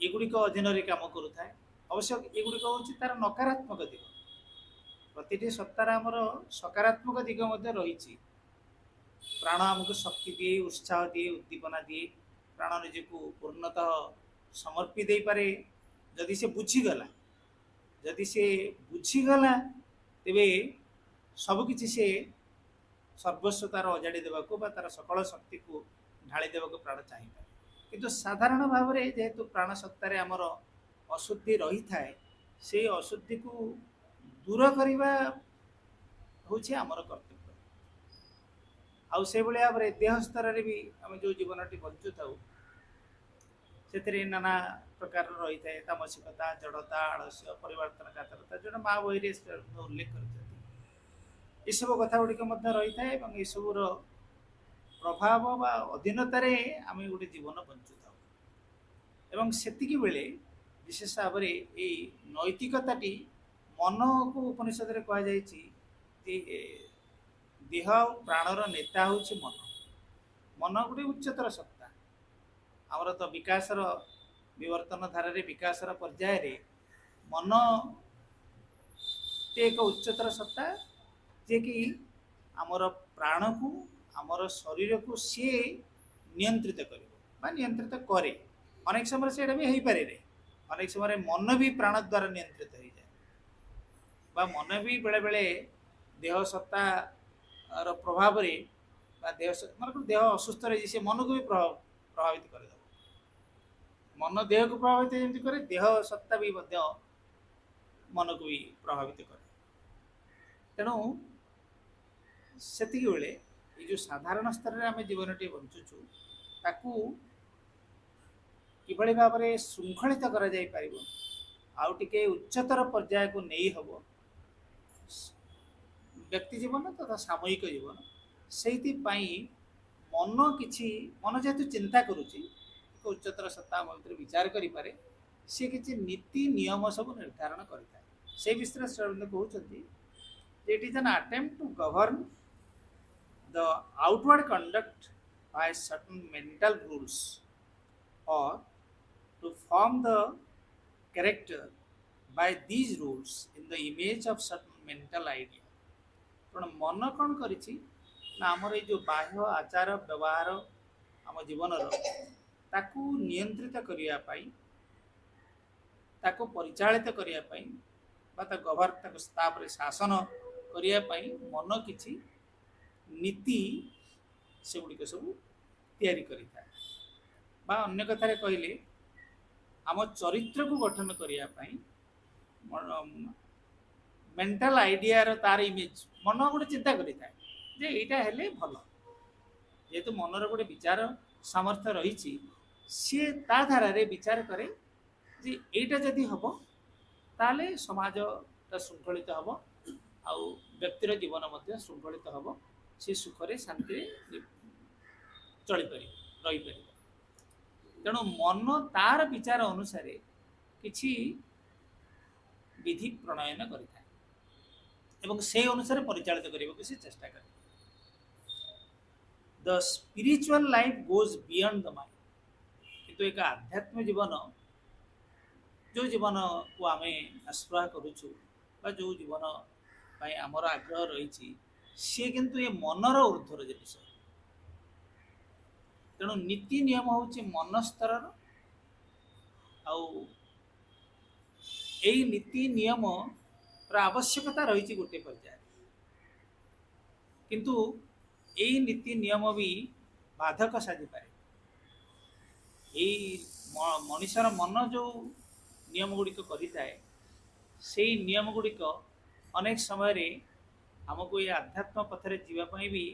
ଏଗୁଡ଼ିକ ଅଧୀନରେ କାମ କରୁଥାଏ। ଅବଶ୍ୟ ଏଗୁଡ଼ିକ ହେଉଛି ତାର ନକାରାତ୍ମକ ଦିଗ। ପ୍ରତିଟି ସତ୍ତାର ଆମର ସକାରାତ୍ମକ ଦିଗ ମଧ୍ୟ ରହିଛି। प्राण आमको शक्ति दिए, उत्साह दिए, उद्दीपना दिए। प्राण निजी को पूर्णतः समर्पी दे पारे जदि से बुझीगला। जदि से बुझीगला तेबे सबकि से सर्वस्व तार अजाड़ी देवाक तार सकल शक्ति को ढाली देवाक प्राण चाहिए। किंतु साधारण भाव में जेहेतु प्राण सत्तार आमर अशुद्धि रही थाए से अशुद्धि को दूर करने हूँ आमर कर्तव्य। आउ से भाव में देह स्तर में भी आम जो जीवनटी बंचु था से नाना प्रकार रही है तामसिकता, जड़ता, आलस्य, परिवर्तन कातरता जो माँ बही उल्लेख कर सब कथा गुड़िक रही है। सबूर प्रभाव बा अधीनतार आम गोटे जीवन बंचु था। सेतिकी बेले विशेष भाव में नैतिकताटी मन को उपनिषद में कहुई देह प्राणर नेता हूँ मन। मन गोटे उच्चतर सत्ता। आमर तो विकासर विवर्तन धारा विकासर पर्यायर मन एक उच्चतर सत्ता जे कि आमर प्राण को आमर शरीर को सी नियंत्रित कर नियंत्रित करे। अनेक समय से भी हो पारे। अनेक समय मन भी प्राण द्वारा नियंत्रित हो जाए। मन भी बेले बेले देह सत्ता प्रभाव देह मन देह असुस्थ रही से मन को भी प्रभावित कर। मन देह को प्रभावित जमी करे देह सत्ता भी मन को भी प्रभावित करे। तेणु से बेले जो साधारण स्तर में आम जीवन टे बंचुचु ताकू किभली भाव में श्रृंखलित कर जाई पारिबो आउ टिके उच्चतर पर्याय को नहीं हबो व्यक्ति जीवन तथा सामूहिक जीवन से मन किछि मन जेहेतु चिंता करुच्ची उच्चतर सत्ता मंत्र विचार करें सी किसी नीति नियम सब निर्धारण करें। से विषय श्रीअरविंद कहते it is an attempt to govern the outward conduct by certain mental rules और to form the character by these rules in the image of certain mental idea. कारण मन कौन करिछि ना आमर ये जो बाह्य आचार व्यवहार आम जीवन ताकू नियंत्रित करने ताकू परिचालित करने गभर्न शासन करने मन किछि नीति से गुड़िक सब तैयारी करिथा बा अन्य कथारे कहले आम चरित्र को गठन करने मेंटल आइडिया तार इमेज मन गोटे चिंता करिथा जे एटा हेले भल जेहेतु मनर गोटे विचार सामर्थ्य रही सी ता धारा रे विचार करे जे एटा जदि हम ताले समाज श्रृंखलित हम आउ व्यक्तिर जीवन मध्य श्रृंखलित हम सी सुखरे शांति चली पार रही पार। तेणु मन तार विचार अनुसार किछि विधि प्रणयन करिଥାଏ एवं से अनुसार परिचालित करने को चेष्टा करे। The spiritual life goes beyond the mind. किंतु एक आध्यात्मिक जीवन जो जीवन को आम आस्पृहा करुचु जो जीवन आमर आग्रह रही सी किंतु ये मनर ऊर्ध्वर जिनिस। तेणु नीति नियम हूँ मन स्तर यही नीति नियम आवश्यकता रही गोटे पर्याय किंतु यही नीति नियम भी बाधक साजी पारे। मनुष्यर मन जो नियम गुड़िक करिଥାଏ से नियम गुड़िक अनेक समय रे हमको ये आध्यात्म पथरे जीवाई भी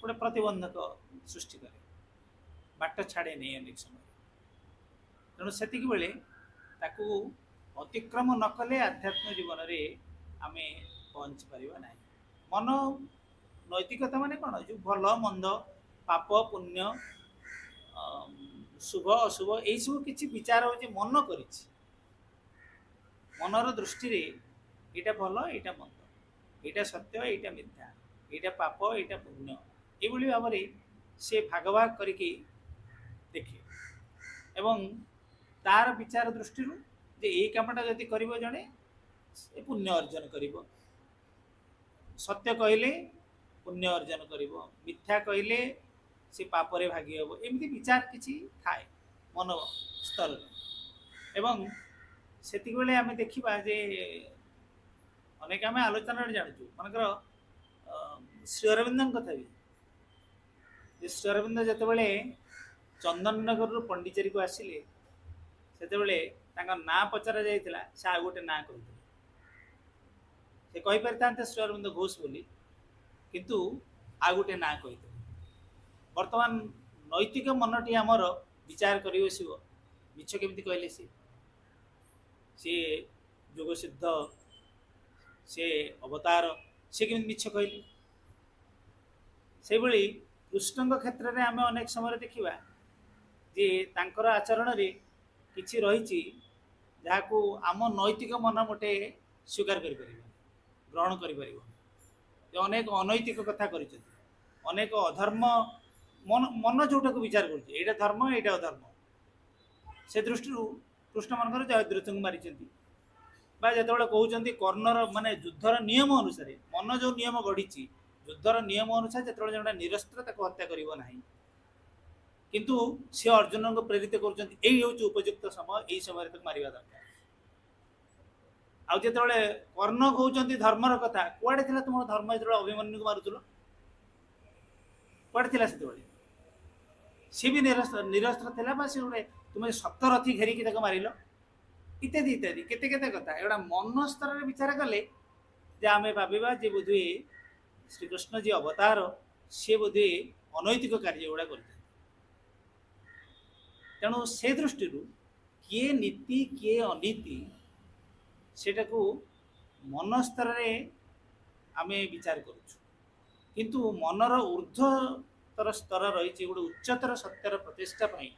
गोटे प्रतिबंधक सृष्टि करे बाट छाड़े नहीं अनेक समय। तेणु से बेले ताकू अतिक्रम न कले आध्यात्म जीवन में आम पहुँची पारिबा नहीं। मन नैतिकता माने कौन जो भल मंद पाप पुण्य शुभ अशुभ यही सब किसी विचार हो मन कर मनर दृष्टि यहाँ भल यहाँ मंद यहाँ सत्य यहाँ मिथ्या यहाँ पाप यहाँ पुण्य ये भाव में से भाग भाग करके देखे एवं तार विचार दृष्टि जे ये कामटा जदि कर जड़े पुण्य अर्जन कर सत्य कहले पुण्य अर्जन करिब मिथ्या कहले से पापरे भागी हब एमती विचार किछि थाए मन स्तर एवं सेतिक बेले आमे देखिबा जे अनेक आमे आलोचना जानूँ मनकर श्री अरविंदन कथा भी जे श्री अरविंद जितेबाला चंदननगर रु पंडिचेरी को आसिले सेतेबेले तांका ना पचरा जाइतिला से आ गोटे ना कहते से कहि परितांते श्री अरविंद घोष बोली किंतु आ गोटे ना कहते वर्तमान नैतिक मनटी आमर विचार कर बसिब मिछ केमती कहले सी जोग सिद्ध से अवतार से केमती मिछ कहले से भली कृष्ण क्षेत्र में आम अनेक समय देखा जे तांकर आचरण रे किछि रही जहाँ आम नैतिक मन मोटे स्वीकार कर ग्रहण कर अनेक अनैतिक कथा कर अनेक अधर्म मन मन जोटा को विचार कर धर्म यहाँ अधर्म से दृष्टि कृष्ण मनकर जयद्रथ को मारी जो कहते कर्णर माने युद्धर नियम अनुसार मन जो नियम गढ़ी युद्धर नियम अनुसार जो जोटा निरस्त्र हत्या करना किंतु सी अर्जुन को प्रेरित कर उपयुक्त समय यही समय तक मारिबा दरकार आउ जो कर्ण कहते धर्मर कथा कुआड़े थिला तुम धर्म जो अभिमन्यु को मारुल कुआड़े थिला से सी भी निरस्त्र थिला बा सी गोटे तुम सप्तरथी घेरिकी मारिल इत्यादि इत्यादि केते केते कथा एटा मन स्तर में विचार कले जे आमे भाविबा जे बोधे श्रीकृष्ण जी अवतार सी बोधे अनैतिक कार्य गुड़ा कर तेणु से दृष्टि किए नीति किए अनीति सेटा को मन स्तर में आमे विचार करुछु किंतु मनर ऊर्ध्वर स्तर रही गोटे उच्चतर सत्यर प्रतिष्ठा पाई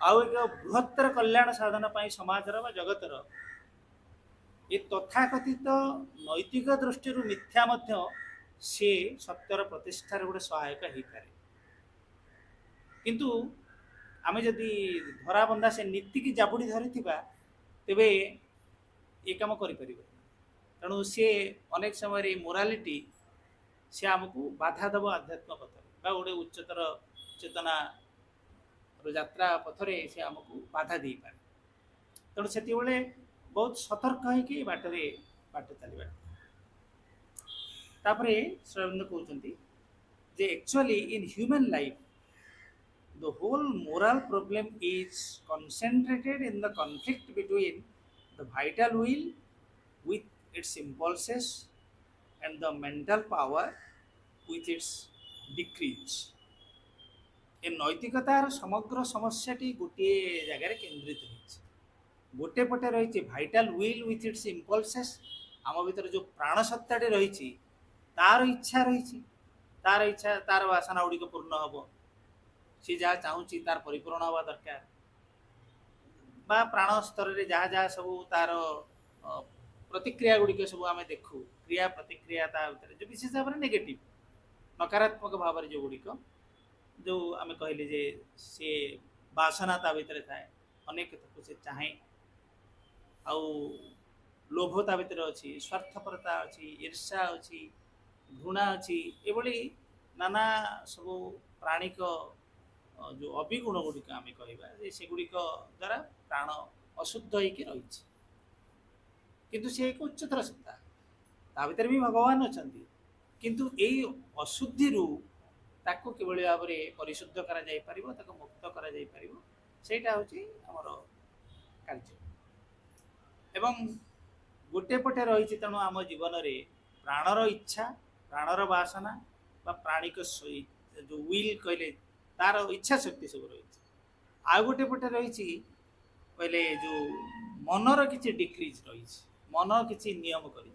आउ एक बृहत्तर कल्याण साधन पाई समाजर व जगतर ये तथाकथित नैतिक दृष्टि मिथ्या मध्य से सत्यर प्रतिष्ठार गोटे सहायक हो पाए किंतु आमे जदि धरा बंधा से नीति की जाबुड़ी धरी तेबे ये कम कर तेणु सी अनेक समय मोरालिटी सी आमको बाधा दब आध्यात्म पथ गोटे उच्चतर चेतना यात्रा पथरे से आमको बाधा दे पारे तेणु से बहुत सतर्क होगी बाटरे बाट चलवा तापरे श्रवण कहते जे actually in human life the whole moral problem is concentrated in the conflict between the vital will with its impulses and the mental power with its decrees. ए नैतिकतार समग्र समस्याटी गोटे जगार केन्द्रित रही गोटे पटे रही vital will with its impulses आम भीतर जो प्राण सत्ताटी रही तार इच्छा रही तार इच्छा तार वासना गुड़िक पूर्ण हम सी जहाँ चाहूँगी तार परिपूर्ण हवा दरकार बा प्राण स्तर में जहाँ जहाँ सब तार प्रतिक्रिया गुड़िक सब आम देखू क्रिया प्रतिक्रिया भर जो विशेष भाव में नेगेटिव नकारात्मक भाव जो गुड़िक जो आम कहले जे सी बासना ता भीतर थाए अनेक से चाहे आउ लोभ ता भीतर अच्छी स्वार्थपरता अच्छी ईर्षा अच्छी घृणा अच्छी ये नाना सब प्राणिक जो अभिगुण गुड़िक आम कह से गुड़िक द्वारा प्राण अशुद्ध होकर रही किंतु से एक उच्चतर सत्ता ता भीतर भी भगवान अच्छा किंतु यही अशुद्धि ताको किभली भाव में परिशुद्ध करा जाई परिबो ताको मुक्त करा जाई परिबो सेटा होची हमर कार्य एवं गोटे पटे रही तेणु आम जीवन रे प्राणर इच्छा प्राणर वासना बा प्राणिक जो विल कहले तार इच्छा शक्ति सब रही आ गोटे पटे रही कहले जो मनर किसी डिक्रीज रही मन किसी नियम कर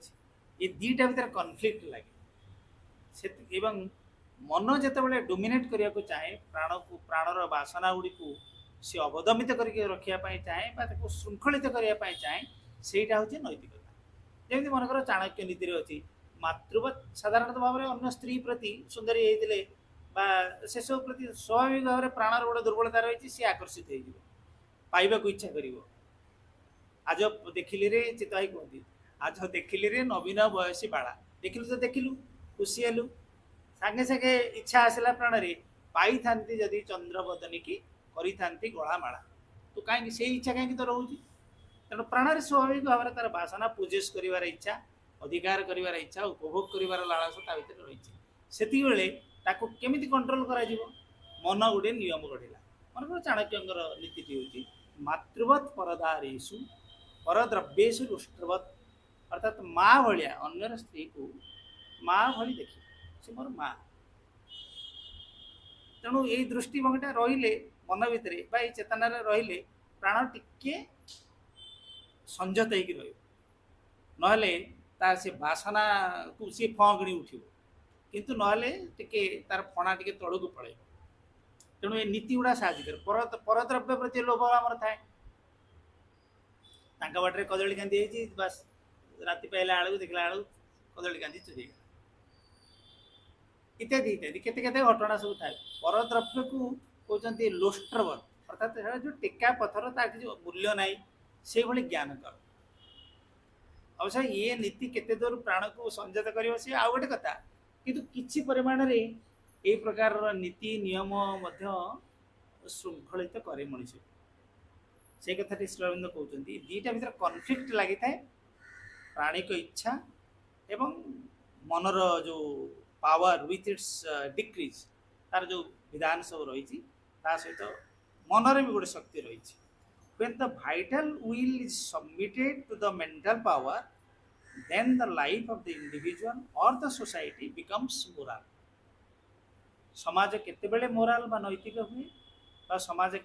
दीटा भीतर कन्फ्लिक्ट लगे एवं मन जिते डोमिनेट करने को चाहे प्राण को प्राणर वासना गुड़ी को सी अवदमित करके रखापी चाहे श्रृंखलित करने चाहे सहीटा हूँ नैतिकता जमी मनकर चाणक्य नीति अच्छी मातृ साधारणतः भाव में अन्य स्त्री प्रति सुंदरी होते से सब प्रति स्वाभाविक भाव में प्राणर गोटे दुर्बलता रही सी आकर्षित हो इच्छा कर आज देखिली रे चिताई कहती आज देखिली रे नवीन बयसी बाला देखिलु तो देखिलु खुशी हेलु सागे सागे इच्छा आसला प्राण रे पाई थांती जदि चंद्र बदनी की करी थांती गलामाला तो कहीं से इच्छा कहीं तो रोचे तेणु प्राण स्वाभाविक भाव में तार बासना पोजेस कर इच्छा अधिकार कर इच्छा उपभोग कर लालस भर रही से केमी कंट्रोल कर मन गोटे नियम गढ़ला मन चाणक्य नीति हूँ मातृवत परदारेशु परद्रव्येशु रुष्ट्रवत अर्थात माँ भाया अन्यर स्त्री को माँ भली देखिए से मोर माँ तेणु यही दृष्टिभंगीटा रहिले मन भितर चेतना रहिले प्राण टिके संयत हो तार से बासना को सी फगणी उठिब किंतु नहले टिके तार फणा टिके तड़क पड़े तेणु ये नीति गुड़ा साहय परद्रव्य प्रति लोभ आमर थाए बाटे कदली कांदी बस राति पाइला बेलू देखला बेलू कदली कांदी चोरी इत्यादि इत्यादि केते केते घटना सब थाए परद्रव्य को कहते लोष्ट्रवत अर्थात जो टेका पथर तार किसी मूल्य ना से भाई ज्ञान कर अवश्य ये नीति केते दूर प्राण को संयत कर आउ गोटे कथा किंतु किछि परिमाण रे ए प्रकार नीति नियम मध्य श्रृंखलित करे मनुष्य से कथा श्री अरविंद कहते दीटा भीतर कन्फ्लिक्ट लगी थाए प्राणिक इच्छा एवं मनर जो पावर विथ इट्स डिक्रीज तार जो विधान सब रही सहित मनरे भी गोटे शक्ति रही when the vital will is submitted to the mental power then the life of the individual or the society becomes moral समाज केतेबेले मोराल बा नैतिक हुए बा समाज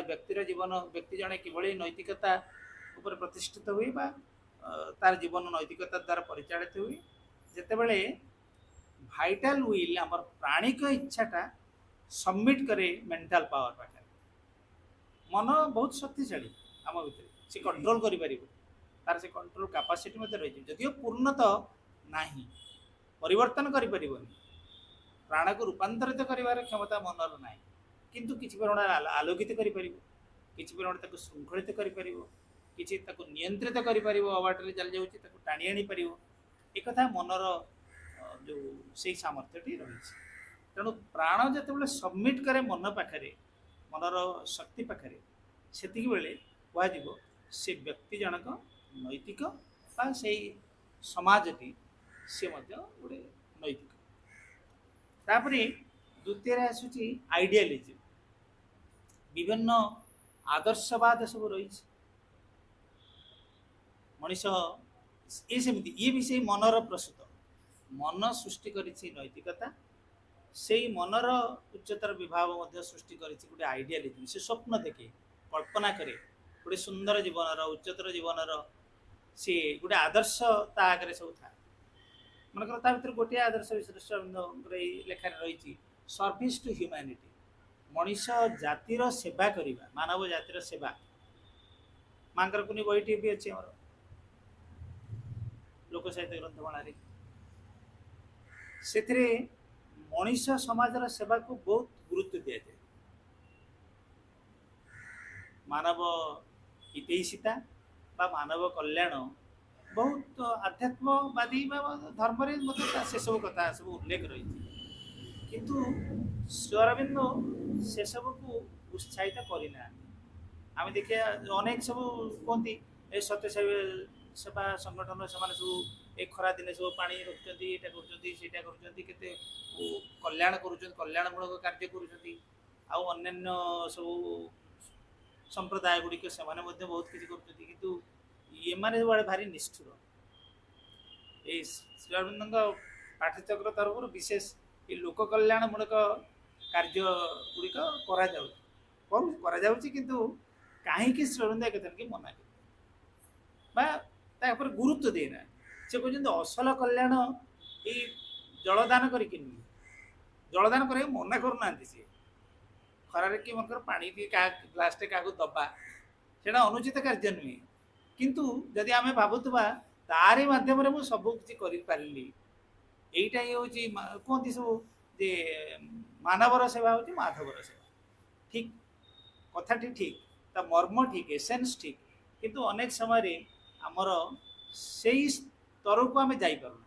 व्यक्तिर जीवन व्यक्ति जड़े किभली नैतिकता उपर प्रतिष्ठित हुए बा तार जीवन नैतिकता द्वारा परिचालित हुए जेतेबेले भाइटाल विल आमर प्राणिक इच्छाटा सबमिट करे मेंटल पावर पाखे मन बहुत शक्तिशाली आम भर से कंट्रोल कर तार से कंट्रोल कैपेसिटी रही जदिव पूर्णतः नहीं परिवर्तन कर प्राण को रूपांतरित कर क्षमता मनर ना किंतु किसी परिमाण आलोकित कर किसी परिमाण श्रृंखलित कर किसी नियंत्रित कर अबाटे चली जाऊँगी टाणी आनी पार एक मनर जो से सामर्थ्यटी रही तेणु प्राण जिते सबमिट करे मन पाखे मनर शक्ति पाखे से बेले कह से व्यक्ति जनक नैतिक से समाजटी सी गोटे नैतिक तापर द्वितीय आसूची आइडियालिज्म विभिन्न आदर्शवाद सब रही मनीष ये सेमती ये भी से मनर प्रसूत मन सृष्टि करिछि नैतिकता से मनर उच्चतर विभाव सृष्टि गोटे आइडियालिज्म से स्वप्न देखे कल्पना करे गोटे सुंदर जीवन उच्चतर जीवन सी गोटे आदर्श आगे सब था मनकर ता भर गोटे आदर्श विश्लेषण लेखार रही सर्विस टू ह्यूमैनिटी मनीष जातिर सेवा करवा मानव जातिर सेवा मांकर कुनी बहीटी भी अच्छी आम लोक साहित्य ग्रंथमाला से मनीष समाजर सेवा को बहुत गुरुत्व दिया जाए मानव हितैषिता बा मानव कल्याण बहुत आध्यात्मवादी धर्म से सब कथा सब उल्लेख रही किंतु श्री अरविंद से सब को उत्साहित करना आम देखिए अनेक सब कहती सत्य सेवा संगठन से सब एक खरा दिन सब पानी रखुच्च केते कल्याण कल्याणमूलक कार्य करन्य सब संप्रदाय गुड़िक से बहुत किसी कर ये माने बड़े भारी निष्ठुर ये श्री अरविंद पाठ्यचक्र तरफ विशेष ये लोक कल्याणमूलक कार्य गुड़िक किंतु कहीं श्री अरविंद एक कि मना कर गुरुत्व देना से कहते असल कल्याण ये जलदान करके नुहे जलदान कर मना करना सी खरारे कि मनकर पानी ग्लासटे क्या दबा से अनुचित कार्य नुहे किंतु जदि आम भावुवा तारी मध्यम मुझे सब किसी करी यहीटा ही हूँ कहती सब जे मानवर सेवा हूँ माधवर सेवा ठीक कथाटी ठीक ता मर्म ठीक एसेंस ठीक किंतु अनेक समय आमर से स्तर को आम जापर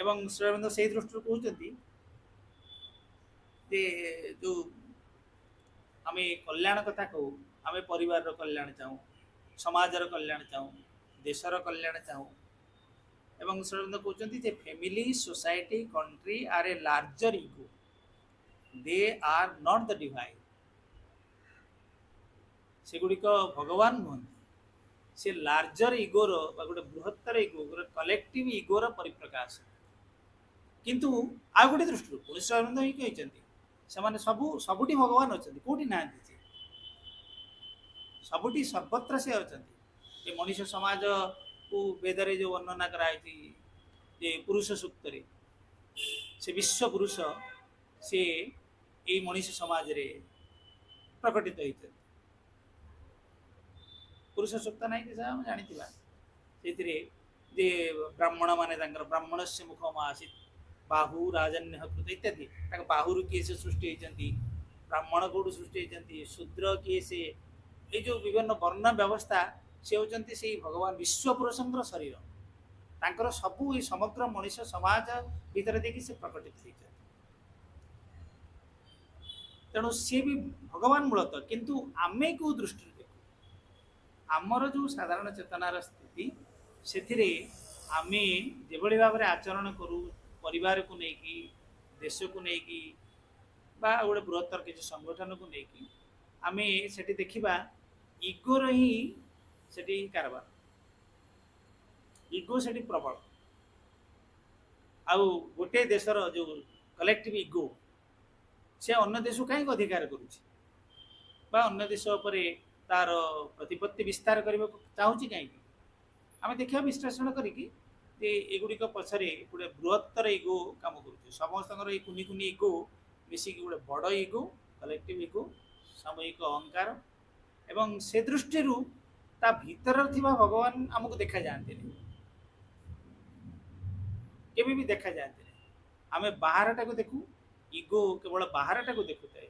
ଏବଂ ଶ୍ରୀ ଅରବିନ୍ଦ ସେଇ ଦୃଷ୍ଟିରୁ କହୁଛନ୍ତି ଯେ ଯୋଉ ଆମେ କଲ୍ୟାଣ କଥା କହୁ, ଆମେ ପରିବାରର କଲ୍ୟାଣ ଚାହୁଁ, ସମାଜର କଲ୍ୟାଣ ଚାହୁଁ, ଦେଶର କଲ୍ୟାଣ ଚାହୁଁ। ଏବଂ ଶ୍ରୀ ଅରବିନ୍ଦ କହୁଛନ୍ତି ଯେ family, society, country are a larger ego, they are not the divine. ସେଗୁଡ଼ିକ ଭଗବାନ ନୁହନ୍ତି, ସେ ଲାର୍ଜର ଇଗୋର ବା ଗୋଟେ ବୃହତ୍ତର ଇଗୋ, ଗୋଟେ କଲେକ୍ଟିଭ ଇଗୋର ପରିପ୍ରକାଶ। କିନ୍ତୁ ଆଉ ଗୋଟେ ଦୃଷ୍ଟିରୁ ପୁଣି ଶ୍ରୀ ଅରବିନ୍ଦ ହିଁ କହିଛନ୍ତି ସେମାନେ ସବୁଠି ଭଗବାନ ଅଛନ୍ତି, କୋଉଠି ନାହାନ୍ତି ସେ, ସବୁଠି ସର୍ବତ୍ର ସେ ଅଛନ୍ତି। ଏ ମଣିଷ ସମାଜକୁ ବେଦରେ ଯେଉଁ ବର୍ଣ୍ଣନା କରାଯାଇଛି ଯେ ପୁରୁଷ ସୂକ୍ତରେ, ସେ ବିଶ୍ୱ ପୁରୁଷ ସେ ଏଇ ମଣିଷ ସମାଜରେ ପ୍ରକଟିତ ହେଇଛନ୍ତି। ପୁରୁଷ ସୂକ୍ତ ନାହିଁ କି ଯାହା ଆମେ ଜାଣିଥିବା, ସେଥିରେ ଯେ ବ୍ରାହ୍ମଣ ମାନେ ତାଙ୍କର ବ୍ରାହ୍ମଣସ୍ୟ ମୁଖମ ଆସୀତ୍ ବାହୁ ରାଜନ୍ୟ କୃତ ଇତ୍ୟାଦି, ତାଙ୍କ ବାହୁରୁ କିଏ ସେ ସୃଷ୍ଟି ହେଇଛନ୍ତି, ବ୍ରାହ୍ମଣ କୋଉଠୁ ସୃଷ୍ଟି ହେଇଛନ୍ତି, ଶୂଦ୍ର କିଏ ସେ, ଏଇ ଯେଉଁ ବିଭିନ୍ନ ବର୍ଣ୍ଣ ବ୍ୟବସ୍ଥା, ସେ ହେଉଛନ୍ତି ସେଇ ଭଗବାନ ବିଶ୍ୱ ପୁରୁଷଙ୍କର ଶରୀର। ତାଙ୍କର ସବୁ ଏଇ ସମଗ୍ର ମଣିଷ ସମାଜ ଭିତରେ ଦେଇକି ସେ ପ୍ରକଟିତ ହେଇଛନ୍ତି। ତେଣୁ ସିଏ ବି ଭଗବାନ ମୂଳତଃ। କିନ୍ତୁ ଆମେ କେଉଁ ଦୃଷ୍ଟିରୁ ଦେଖୁ, ଆମର ଯେଉଁ ସାଧାରଣ ଚେତନାର ସ୍ଥିତି, ସେଥିରେ ଆମେ ଯେଭଳି ଭାବରେ ଆଚରଣ କରୁ ପରିବାରକୁ ନେଇକି, ଦେଶକୁ ନେଇକି ବା ଗୋଟେ ବୃହତ୍ତର କିଛି ସଂଗଠନକୁ ନେଇକି, ଆମେ ସେଠି ଦେଖିବା ଇଗୋର ହିଁ ସେଠି କାରବାର, ଇଗୋ ସେଠି ପ୍ରବଳ। ଆଉ ଗୋଟେ ଦେଶର ଯେଉଁ କଲେକ୍ଟିଭ ଇଗୋ, ସେ ଅନ୍ୟ ଦେଶକୁ କାହିଁକି ଅଧିକାର କରୁଛି ବା ଅନ୍ୟ ଦେଶ ଉପରେ ତାର ପ୍ରତିପତ୍ତି ବିସ୍ତାର କରିବାକୁ ଚାହୁଁଛି କାହିଁକି, ଆମେ ଦେଖିବା ବିଶ୍ଳେଷଣ କରିକି ଯେ ଏଗୁଡ଼ିକ ପଛରେ ଗୋଟେ ବୃହତ୍ତର ଇଗୋ କାମ କରୁଛି। ସମସ୍ତଙ୍କର ଏଇ କୁନି କୁନି ଇଗୋ ମିଶିକି ଗୋଟେ ବଡ଼ ଇଗୋ, କଲେକ୍ଟିଭ ଇଗୋ, ସାମୂହିକ ଅହଙ୍କାର। ଏବଂ ସେ ଦୃଷ୍ଟିରୁ ତା ଭିତରରେ ଥିବା ଭଗବାନ ଆମକୁ ଦେଖାଯାଆନ୍ତିନି, କେବେ ବି ଦେଖାଯାଆନ୍ତିନି। ଆମେ ବାହାରଟାକୁ ଦେଖୁ, ଇଗୋ କେବଳ ବାହାରଟାକୁ ଦେଖୁଥାଏ,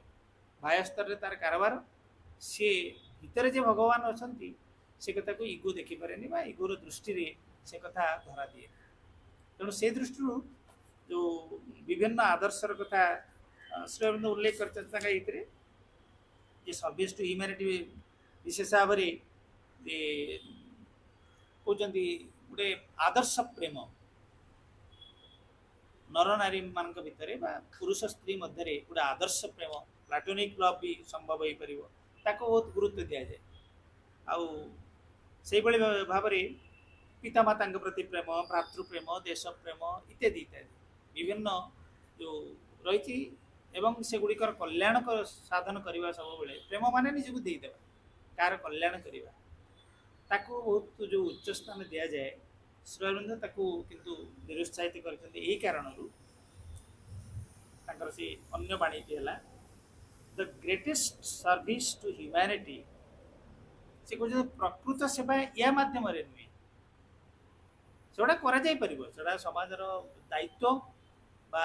ବାହ୍ୟ ସ୍ତରରେ ତାର କାରବାର। ସିଏ ଭିତରେ ଯେ ଭଗବାନ ଅଛନ୍ତି ସେ କଥାକୁ ଇଗୋ ଦେଖିପାରେନି ବା ଇଗୋର ଦୃଷ୍ଟିରେ ସେ କଥା ଧରା ଦିଏ। ତେଣୁ ସେ ଦୃଷ୍ଟିରୁ ଯେଉଁ ବିଭିନ୍ନ ଆଦର୍ଶର କଥା ଶ୍ରୀ ଅରବିନ୍ଦ ଉଲ୍ଲେଖ କରିଛନ୍ତି ତାଙ୍କ ଏଇଥିରେ, ଯେ ସର୍ଭିସ୍ ଟୁ ହ୍ୟୁମାନିଟି ବିଶେଷ ଭାବରେ କହୁଛନ୍ତି ଗୋଟେ ଆଦର୍ଶ ପ୍ରେମ ନର ନାରୀ ମାନଙ୍କ ଭିତରେ ବା ପୁରୁଷ ସ୍ତ୍ରୀ ମଧ୍ୟରେ ଗୋଟେ ଆଦର୍ଶ ପ୍ରେମ, ପ୍ଲାଟୋନିକ୍ ଲଭ୍ ବି ସମ୍ଭବ ହେଇପାରିବ, ତାକୁ ବହୁତ ଗୁରୁତ୍ୱ ଦିଆଯାଏ। ଆଉ ସେଇଭଳି ଭାବରେ ପିତାମାତାଙ୍କ ପ୍ରତି ପ୍ରେମ, ଭ୍ରାତୃପ୍ରେମ, ଦେଶ ପ୍ରେମ ଇତ୍ୟାଦି ଇତ୍ୟାଦି ବିଭିନ୍ନ ଯେଉଁ ରହିଛି। ଏବଂ ସେଗୁଡ଼ିକର କଲ୍ୟାଣ ସାଧନ କରିବା, ସବୁବେଳେ ପ୍ରେମ ମାନେ ନିଜକୁ ଦେଇଦେବା, କାହାର କଲ୍ୟାଣ କରିବା, ତାକୁ ବହୁତ ଯେଉଁ ଉଚ୍ଚ ସ୍ଥାନ ଦିଆଯାଏ, ଶ୍ରୀ ଅରବିନ୍ଦ ତାକୁ କିନ୍ତୁ ନିରୁତ୍ସାହିତ କରିଛନ୍ତି। ଏହି କାରଣରୁ ତାଙ୍କର ସେ ଅନ୍ୟ ବାଣୀଟି ହେଲା ଦ ଗ୍ରେଟେଷ୍ଟ ସର୍ଭିସ୍ ଟୁ ହ୍ୟୁମାନିଟି। ସେ କହୁଛନ୍ତି ପ୍ରକୃତ ସେବା ୟା ମାଧ୍ୟମରେ ନୁହେଁ, ସେଗୁଡ଼ା କରାଯାଇପାରିବ, ସେଟା ସମାଜର ଦାୟିତ୍ୱ ବା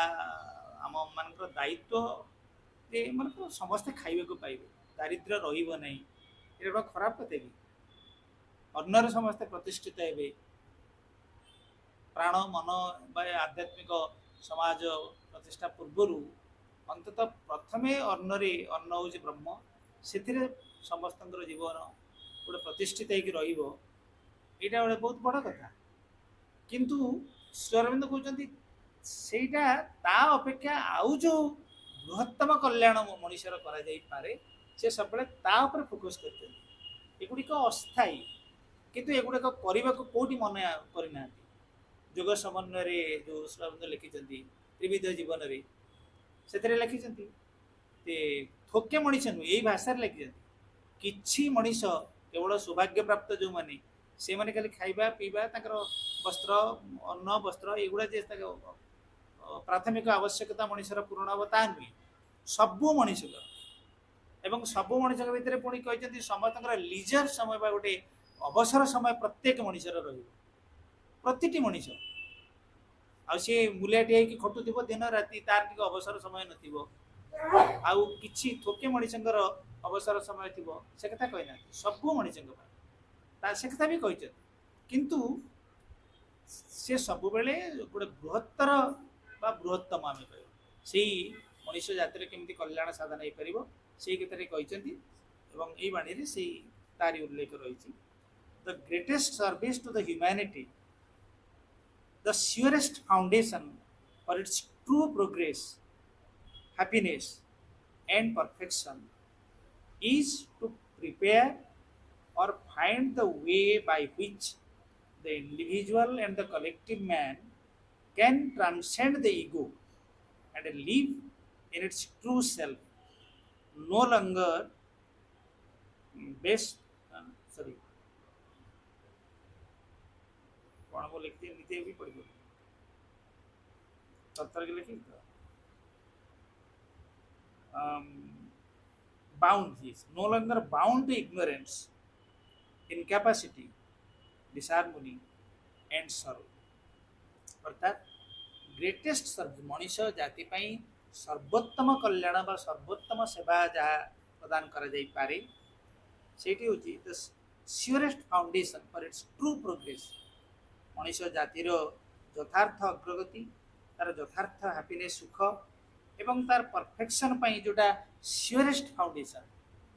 ଆମମାନଙ୍କର ଦାୟିତ୍ୱ ଯେ ଏମାନଙ୍କୁ ସମସ୍ତେ ଖାଇବାକୁ ପାଇବେ, ଦାରିଦ୍ର୍ୟ ରହିବ ନାହିଁ, ଏଇଟା ଗୋଟେ ଖରାପ କଥା କି? ଅନ୍ନରେ ସମସ୍ତେ ପ୍ରତିଷ୍ଠିତ ହେବେ, ପ୍ରାଣ ମନ ବା ଆଧ୍ୟାତ୍ମିକ ସମାଜ ପ୍ରତିଷ୍ଠା ପୂର୍ବରୁ ଅନ୍ତତଃ ପ୍ରଥମେ ଅନ୍ନରେ, ଅନ୍ନ ହେଉଛି ବ୍ରହ୍ମ, ସେଥିରେ ସମସ୍ତଙ୍କର ଜୀବନ ଗୋଟେ ପ୍ରତିଷ୍ଠିତ ହେଇକି ରହିବ, ଏଇଟା ଗୋଟେ ବହୁତ ବଡ଼ କଥା। କିନ୍ତୁ ଶ୍ରୀ ଅରବିନ୍ଦ କହୁଛନ୍ତି ସେଇଟା ତା ଅପେକ୍ଷା ଆଉ ଯେଉଁ ବୃହତ୍ତମ କଲ୍ୟାଣ ମଣିଷର କରାଯାଇପାରେ, ସେ ସବୁବେଳେ ତା ଉପରେ ଫୋକସ୍ କରିଛନ୍ତି। ଏଗୁଡ଼ିକ ଅସ୍ଥାୟୀ, କିନ୍ତୁ ଏଗୁଡ଼ାକ କରିବାକୁ କେଉଁଠି ମନେ କରିନାହାନ୍ତି। ଯୋଗ ସମନ୍ୱୟରେ ଯେଉଁ ଶ୍ରୀ ଅରବିନ୍ଦ ଲେଖିଛନ୍ତି ତ୍ରିବିଧ ଜୀବନରେ, ସେଥିରେ ଲେଖିଛନ୍ତି ଯେ ଥୋକେ ମଣିଷ ନୁହେଁ, ଏଇ ଭାଷାରେ ଲେଖିଛନ୍ତି କିଛି ମଣିଷ କେବଳ ସୌଭାଗ୍ୟ ପ୍ରାପ୍ତ ଯେଉଁମାନେ, ସେମାନେ ଖାଲି ଖାଇବା ପିଇବା, ତାଙ୍କର ବସ୍ତ୍ର, ଅନ୍ନ ବସ୍ତ୍ର ଏଗୁଡ଼ା ଯେ ତାଙ୍କ ପ୍ରାଥମିକ ଆବଶ୍ୟକତା ମଣିଷର ପୂରଣ ହେବ ତାହା ନୁହେଁ, ସବୁ ମଣିଷଙ୍କର। ଏବଂ ସବୁ ମଣିଷଙ୍କ ଭିତରେ ପୁଣି କହିଛନ୍ତି ସମସ୍ତଙ୍କର ଲିଜର ସମୟ ବା ଗୋଟେ ଅବସର ସମୟ ପ୍ରତ୍ୟେକ ମଣିଷର ରହିବ, ପ୍ରତିଟି ମଣିଷ। ଆଉ ସିଏ ମୂଲିଆଟି ହେଇକି ଖଟୁଥିବ ଦିନ ରାତି, ତାର ଟିକେ ଅବସର ସମୟ ନଥିବ। ଆଉ କିଛି ଥୋକେ ମଣିଷଙ୍କର ଅବସର ସମୟ ଥିବ, ସେ କଥା କହିନାହାନ୍ତି, ସବୁ ମଣିଷଙ୍କ ପାଇଁ ତା ସେ କଥା ବି କହିଛନ୍ତି। କିନ୍ତୁ से सब बेले गोटे बृहत्तर बा बृहत्तम आम कह से मनुष्य जातिर केमती कल्याण साधन हो पार से कथार कहते यही बाणी से तारी उल्लेख रही the greatest service to the humanity द surest foundation for its true progress, happiness, and perfection is to prepare or find the way by which the individual and the collective man can transcend the ego and live in its true self, no longer based, sorry, कौन बोले कि नीचे भी पढ़ सत्तर के लिखी bound he is no longer bound to ignorance, incapacity, disharmony and sorrow. अर्थात ग्रेटेस्ट सर्विस मनुष्य जाति पाई सर्वोत्तम कल्याण बा सर्वोत्तम सेवा जहाँ प्रदान करा जाई पारे सेठी होची the surest foundation for its true progress मनुष्य जातिर यथार्थ अग्रगति तार यथार्थ हैप्पीनेस सुख एवं तार परफेक्शन पाई जोटा श्योरेस्ट फाउंडेशन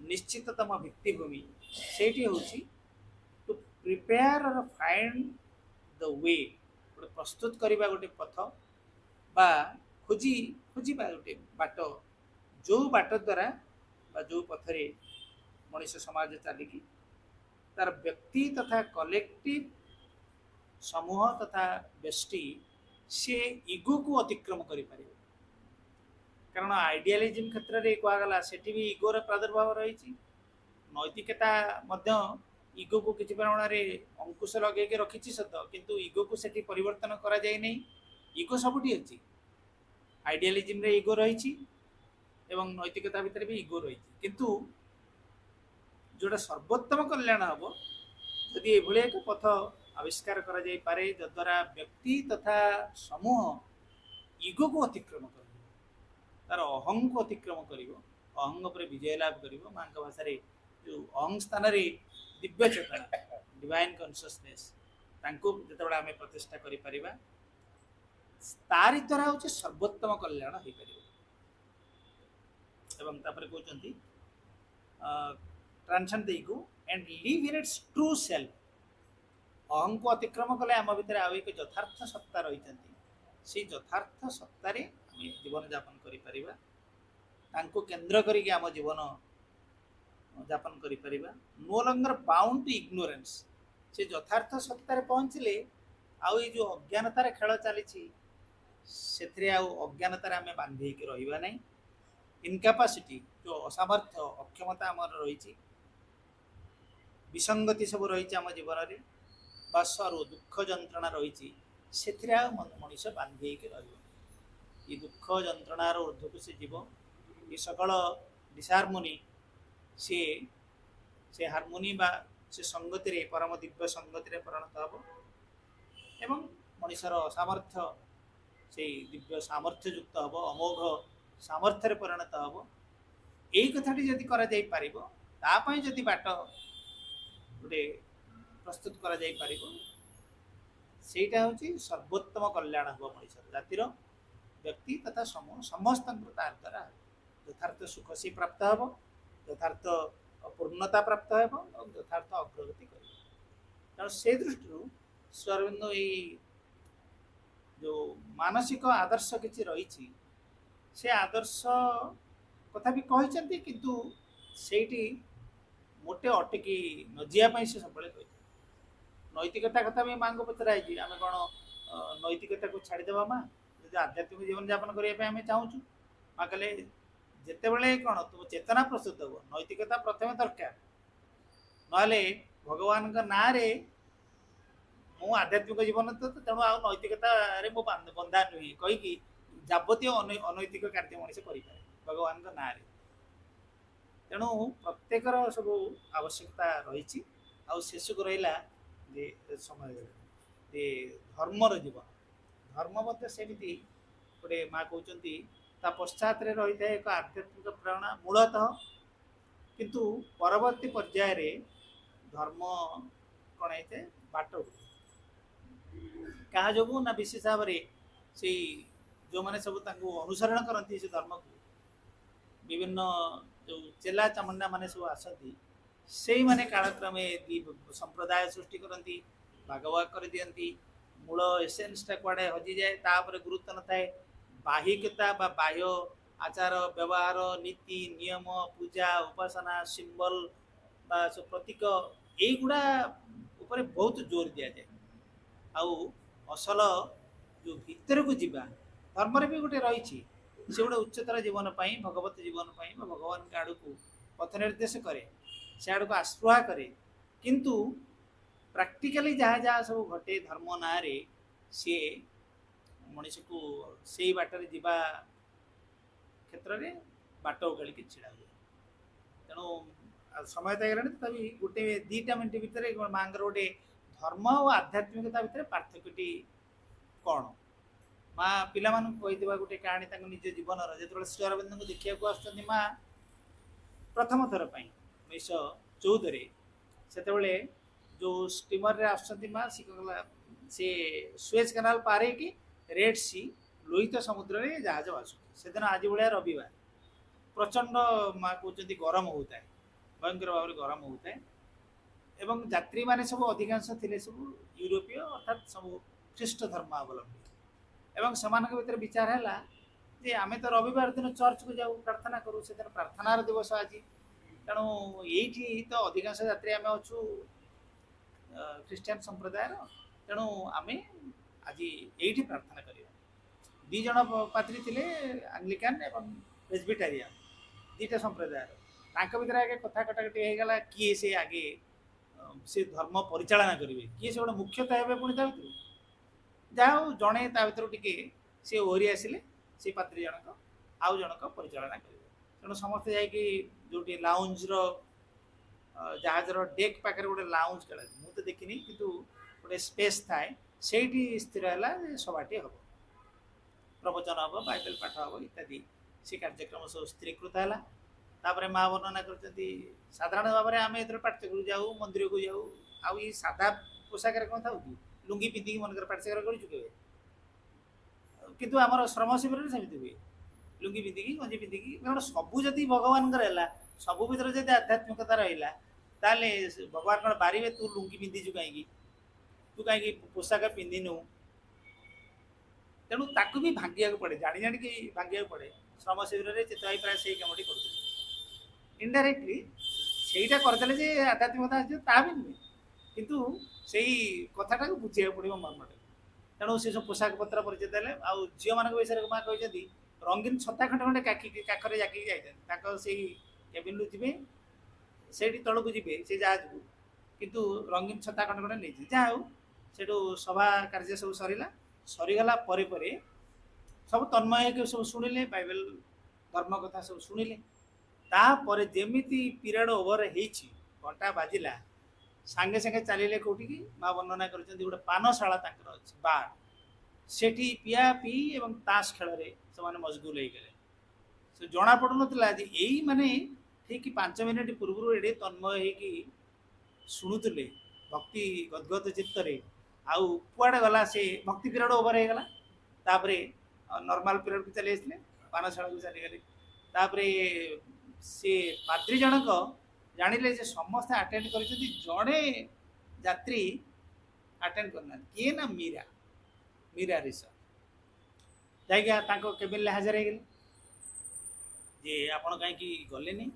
निश्चिततम भित्तिभूमि सेठी होची टू प्रिपेयर और फाइंड द वे गोटे प्रस्तुत करवा गोटे पथ बा खोजी खोजा गोटे बाट जो बाट द्वारा बा जो पथरे मनुष्य समाज चलिकी तार व्यक्ति तथा कलेक्टिव समूह तथा व्यष्टि से इगो को अतिक्रम करि पारे कारण आइडियालिज्म क्षेत्र में कहगला सेठी भी इगोर प्रादुर्भाव रही नैतिकता इगो को किसी परिमाण में अंकुश लगे रखी सत किंतु इगो को सेठी परिवर्तन करा जाए नहीं इगो सबुठी अच्छी आइडियालिज्म रे इगो रही एवं नैतिकता भितर भी इगो रही किंतु जोटा सर्वोत्तम कल्याण हम यदि एभली एक पथ आविष्कार करा जाई पारे जद्वारा व्यक्ति तथा समूह इगो को अतिक्रम कर तार अहंग को अतिक्रम कर अहंग पर विजय लाभ कर माँ भाषा जो अहंग स्थान दिव्य चेतना डिवाइन कॉन्शियसनेस जो आम प्रतिष्ठा करा तारी द्वारा हूँ सर्वोत्तम कल्याण हो पार एवं कहते transcend the ego and live in its true self अहं को अतिक्रम कले आम भितर आउ एक यथार्थ सत्ता रही से यथार्थ सत्तार जीवन यापन कर केन्द्र करके आम जीवन यापन कर no longer bound to ignorance से यथार्थ सत्तार पहुँचले आउ ये जो अज्ञानतार खेल चली अज्ञानतार आम बांधी रहा ना इनकापासीटी जो असामर्थ्य अक्षमता आम रही विसंगति सब रही आम जीवन में बा सरो दुख जंत्रणा रही से मनुष्य बांधी ये दुख जंत्रणार ऊर्ध्व को से जीव ये सकल डिसहार्मोनी से हार्मोनी बा से संगति रे परम दिव्य संगति रे परिणत हम एवं मनुष्यर असामर्थ्य से दिव्य सामर्थ्य युक्त हम अमोघ सामर्थ्य परिणत हम यही कथाटी जदि करा जाई पारिबो तापई जदि बाट गोटे प्रस्तुत करा जाई पारिबो सेटा होची सर्वोत्तम कल्याण हो मनुष्य जातिर व्यक्ति तथा समूह समस्त तार द्वारा यथार्थ सुख से प्राप्त हम यथार्थ पूर्णता प्राप्त हम और यथार्थ अग्रगति कर से दृष्टि श्रीअरविंद जो मानसिक आदर्श किसी रही से आदर्श कथा भी कहते किंतु सेठी मोटे अटकी नजापी से सब नैतिकता कथा भी माँ को पचराई आम कौन नैतिकता को छाड़देवा माँ जो आध्यात्मिक जीवन यापन करने चाहूँ माँ कहले जिते बड़े कौन तुम चेतना प्रस्तुत हम नैतिकता प्रथम दरकार ना भगवान ना मु आध्यात्मिक जीवन तो तेणु आ नैतिकता मो बंधा नुहे कहीकि जावतीय अनैतिक कार्य मनुष्य करें भगवान ना तेणु प्रत्येकर सब आवश्यकता रही शेष को रहा समय धर्मर जीवन धर्म मध्य सेमती गोटे माँ कहते ता पश्चात रही है एक आध्यात्मिक प्रेरणा मूलतः किंतु परवर्ती पर्याय धर्म कौन है बाट କାହା ଯୋଗୁଁ ନା ବିଶେଷ ଭାବରେ ସେଇ ଯେଉଁମାନେ ସବୁ ତାଙ୍କୁ ଅନୁସରଣ କରନ୍ତି ସେ ଧର୍ମକୁ, ବିଭିନ୍ନ ଯେଉଁ ଚେଲା ଚାମୁଣ୍ଡା ମାନେ ସବୁ ଆସନ୍ତି, ସେଇମାନେ କାଳକ୍ରମେ ସମ୍ପ୍ରଦାୟ ସୃଷ୍ଟି କରନ୍ତି, ଭାଗ ଭାଗ କରିଦିଅନ୍ତି। ମୂଳ ଏସେନ୍ସଟା କୁଆଡ଼େ ହଜିଯାଏ, ତାପରେ ଗୁରୁତ୍ୱ ନଥାଏ। ବାହିକତା ବା ବାହ୍ୟ ଆଚାର ବ୍ୟବହାର, ନୀତି ନିୟମ, ପୂଜା ଉପାସନା, ସିମ୍ବଲ ବା ସବୁ ପ୍ରତୀକ, ଏଇଗୁଡ଼ା ଉପରେ ବହୁତ ଜୋର ଦିଆଯାଏ। ଆଉ ଅସଲ ଯେଉଁ ଭିତରକୁ ଯିବା, ଧର୍ମରେ ବି ଗୋଟେ ରହିଛି, ସେ ଗୋଟେ ଉଚ୍ଚତର ଜୀବନ ପାଇଁ, ଭଗବତ ଜୀବନ ପାଇଁ ବା ଭଗବାନଙ୍କ ଆଡ଼କୁ ପଥ ନିର୍ଦ୍ଦେଶ କରେ, ସେ ଆଡ଼କୁ ଆସ୍ପୃହା କରେ। କିନ୍ତୁ ପ୍ରାକ୍ଟିକାଲି ଯାହା ଯାହା ସବୁ ଘଟେ ଧର୍ମ ନାଁରେ, ସିଏ ମଣିଷକୁ ସେଇ ବାଟରେ ଯିବା କ୍ଷେତ୍ରରେ ବାଟ ଓଗାଳିକି ଛିଡ଼ା ହୁଏ। ତେଣୁ ସମୟ ତ ହେଇଗଲାଣି, ତଥାପି ଗୋଟେ 2ଟା ମିନିଟ୍ ଭିତରେ ମାଙ୍କର ଗୋଟେ ଧର୍ମ ଓ ଆଧ୍ୟାତ୍ମିକତା ଭିତରେ ପାର୍ଥକ୍ୟଟି କ'ଣ, ମା ପିଲାମାନଙ୍କୁ କହିଥିବା ଗୋଟେ କାହାଣୀ ତାଙ୍କ ନିଜ ଜୀବନର। ଯେତେବେଳେ ଶ୍ରୀ ଅରବିନ୍ଦଙ୍କୁ ଦେଖିବାକୁ ଆସୁଛନ୍ତି ମା ପ୍ରଥମ ଥର ପାଇଁ 1914ରେ, ସେତେବେଳେ ଯେଉଁ ଷ୍ଟିମରରେ ଆସୁଛନ୍ତି ମା, ସେ ସୁଏଜ କେନାଲ ପାର ହେଇକି ରେଡ୍ ସି, ଲୋହିତ ସମୁଦ୍ରରେ ଜାହାଜ ଆସୁଛି। ସେଦିନ ଆଜି ଭଳିଆ ରବିବାର, ପ୍ରଚଣ୍ଡ ମା କହୁଛନ୍ତି ଗରମ ହେଉଥାଏ, ଭୟଙ୍କର ଭାବରେ ଗରମ ହେଉଥାଏ। ଏବଂ ଯାତ୍ରୀମାନେ ସବୁ ଅଧିକାଂଶ ଥିଲେ ସବୁ ୟୁରୋପୀୟ, ଅର୍ଥାତ୍ ସବୁ ଖ୍ରୀଷ୍ଟ ଧର୍ମାବଲମ୍ବୀ। ଏବଂ ସେମାନଙ୍କ ଭିତରେ ବିଚାର ହେଲା ଯେ ଆମେ ତ ରବିବାର ଦିନ ଚର୍ଚ୍ଚକୁ ଯାଉ, ପ୍ରାର୍ଥନା କରୁ, ସେଦିନ ପ୍ରାର୍ଥନାର ଦିବସ ଆଜି। ତେଣୁ ଏଇଠି ତ ଅଧିକାଂଶ ଯାତ୍ରୀ ଆମେ ଅଛୁ ଖ୍ରୀଷ୍ଟିଆନ ସମ୍ପ୍ରଦାୟର, ତେଣୁ ଆମେ ଆଜି ଏଇଠି ପ୍ରାର୍ଥନା କରିବା। 2 ଜଣ ପାତ୍ରୀ ଥିଲେ, ଆଙ୍ଗ୍ଲିକାନ ଏବଂ ପ୍ରେସବିଟାରିଆନ, 2ଟା ସମ୍ପ୍ରଦାୟର। ତାଙ୍କ ଭିତରେ ଆଗେ କଥା କଟାକଟି ହେଇଗଲା, କିଏ ସେ ଆଗେ ସେ ଧର୍ମ ପରିଚାଳନା କରିବେ, କିଏ ସେ ଗୋଟେ ମୁଖ୍ୟତଃ ହେବେ। ପୁଣି ତା ଭିତରୁ ଯାହା ହଉ ଜଣେ ତା ଭିତରୁ ଟିକେ ସେ ଓହରି ଆସିଲେ, ସେ ପାତ୍ରୀ ଜଣକ ଆଉ ଜଣକ ପରିଚାଳନା କରିବେ। ତେଣୁ ସମସ୍ତେ ଯାଇକି ଯେଉଁଠି ଲାଉଞ୍ଜର, ଜାହାଜର ଡେକ୍ ପାଖରେ ଗୋଟେ ଲାଉଞ୍ଜ ଖେଳାଯାଏ, ମୁଁ ତ ଦେଖିନି, କିନ୍ତୁ ଗୋଟେ ସ୍ପେସ୍ ଥାଏ, ସେଇଠି ସ୍ଥିର ହେଲା ଯେ ସଭାଟି ହେବ, ପ୍ରବଚନ ହେବ, ବାଇବେଲ ପାଠ ହେବ ଇତ୍ୟାଦି। ସେ କାର୍ଯ୍ୟକ୍ରମ ସବୁ ସ୍ଥିରୀକୃତ ହେଲା। ତାପରେ ମା ବର୍ଣ୍ଣନା କରୁଛନ୍ତି, ସାଧାରଣ ଭାବରେ ଆମେ ଯେତେବେଳେ ପାଠ୍ୟକୁ ଯାଉ, ମନ୍ଦିରକୁ ଯାଉ, ଆଉ ଏଇ ସାଧା ପୋଷାକରେ କ'ଣ ଥାଉ କି, ଲୁଙ୍ଗି ପିନ୍ଧିକି ମନେକର ପାଠ୍ୟକ୍ରମ କରିଛୁ କେବେ? କିନ୍ତୁ ଆମର ଶ୍ରମ ଶିବିରରେ ସେମିତି ହୁଏ, ଲୁଙ୍ଗି ପିନ୍ଧିକି, ଗଞ୍ଜି ପିନ୍ଧିକି। କାରଣ ସବୁ ଯଦି ଭଗବାନଙ୍କର ହେଲା, ସବୁ ଭିତରେ ଯଦି ଆଧ୍ୟାତ୍ମିକତା ରହିଲା, ତାହେଲେ ଭଗବାନ କ'ଣ ବାରିବେ ତୁ ଲୁଙ୍ଗି ପିନ୍ଧିଛୁ କାହିଁକି, ତୁ କାହିଁକି ପୋଷାକ ପିନ୍ଧିନୁ? ତେଣୁ ତାକୁ ବି ଭାଙ୍ଗିବାକୁ ପଡ଼େ, ଜାଣି ଜାଣିକି ଭାଙ୍ଗିବାକୁ ପଡ଼େ। ଶ୍ରମ ଶିବିରରେ ଚିତ୍ତ ଭାଇ ପ୍ରାୟ ସେଇ କାମଟି କରୁଥିଲେ। ଇନଡାଇରେକ୍ଟଲି ସେଇଟା କରିଦେଲେ ଯେ ଆଧ୍ୟାତ୍ମିକତା ଆସିବ ତାହା ବି ନୁହେଁ, କିନ୍ତୁ ସେଇ କଥାଟାକୁ ବୁଝିବାକୁ ପଡ଼ିବ ମର୍ମଟାକୁ। ତେଣୁ ସେ ସବୁ ପୋଷାକ ପତ୍ର ପରିଚୟ ଦେଲେ। ଆଉ ଝିଅମାନଙ୍କ ବିଷୟରେ ମା କହିଛନ୍ତି, ରଙ୍ଗୀନ ଛତା ଖଣ୍ଡେ ଖଣ୍ଡେ କାଖରେ ଜାକିକି ଯାଇଛନ୍ତି। ତାଙ୍କ ସେଇ କେବିନ୍ରୁ ଯିବେ, ସେଇଠି ତଳକୁ ଯିବେ ସେ ଜାହାଜକୁ, କିନ୍ତୁ ରଙ୍ଗୀନ ଛତା ଖଣ୍ଡେ ଖଣ୍ଡେ ନେଇଛି। ଯାହା ହଉ ସେଠୁ ସଭା କାର୍ଯ୍ୟ ସବୁ ସରିଲା। ସରିଗଲା ପରେ ପରେ ସବୁ ତନ୍ମୟ ହେଇକି ସବୁ ଶୁଣିଲେ, ବାଇବେଲ ଧର୍ମ କଥା ସବୁ ଶୁଣିଲେ। ତାପରେ ଯେମିତି ପିରିୟଡ଼ ଓଭର ହେଇଛି, ଘଣ୍ଟା ବାଜିଲା, ସାଙ୍ଗେ ସାଙ୍ଗେ ଚାଲିଲେ କୋଉଠିକି, ମା ବର୍ଣ୍ଣନା କରିଛନ୍ତି ଗୋଟେ ପାନଶାଳା ତାଙ୍କର ଅଛି, ବାର୍, ସେଠି ପିଆ ପିଇ ଏବଂ ତାସ ଖେଳରେ ସେମାନେ ମସଗୁଲ ହେଇଗଲେ। ସେ ଜଣା ପଡ଼ୁନଥିଲା ଯେ ଏଇ ମାନେ ଠିକ୍ 5 ମିନିଟ୍ ପୂର୍ବରୁ ଏଡ଼େ ତନ୍ମୟ ହେଇକି ଶୁଣୁଥିଲେ ଭକ୍ତି ଗଦଗଦ ଚିତ୍ତରେ, ଆଉ କୁଆଡ଼େ ଗଲା ସେ ଭକ୍ତି ପିରିୟଡ଼ ଓଭର ହେଇଗଲା। ତାପରେ ନର୍ମାଲ ପିରିୟଡ଼କୁ ଚାଲି ଆସିଲେ, ପାନଶାଳାକୁ ଚାଲିଗଲେ। ତାପରେ ସେ ପାଦ୍ରୀ ଜଣକ ଜାଣିଲେ ଯେ ସମସ୍ତେ ଆଟେଣ୍ଡ କରିଛନ୍ତି, ଜଣେ ଯାତ୍ରୀ ଆଟେଣ୍ଡ କରିନାହାନ୍ତି। କିଏ ନା ମୀରା ରିସା ଯାଇକି ତାଙ୍କ କେବିନ୍ରେ ହାଜର ହେଇଗଲେ ଯେ ଆପଣ କାହିଁକି ଗଲେନି?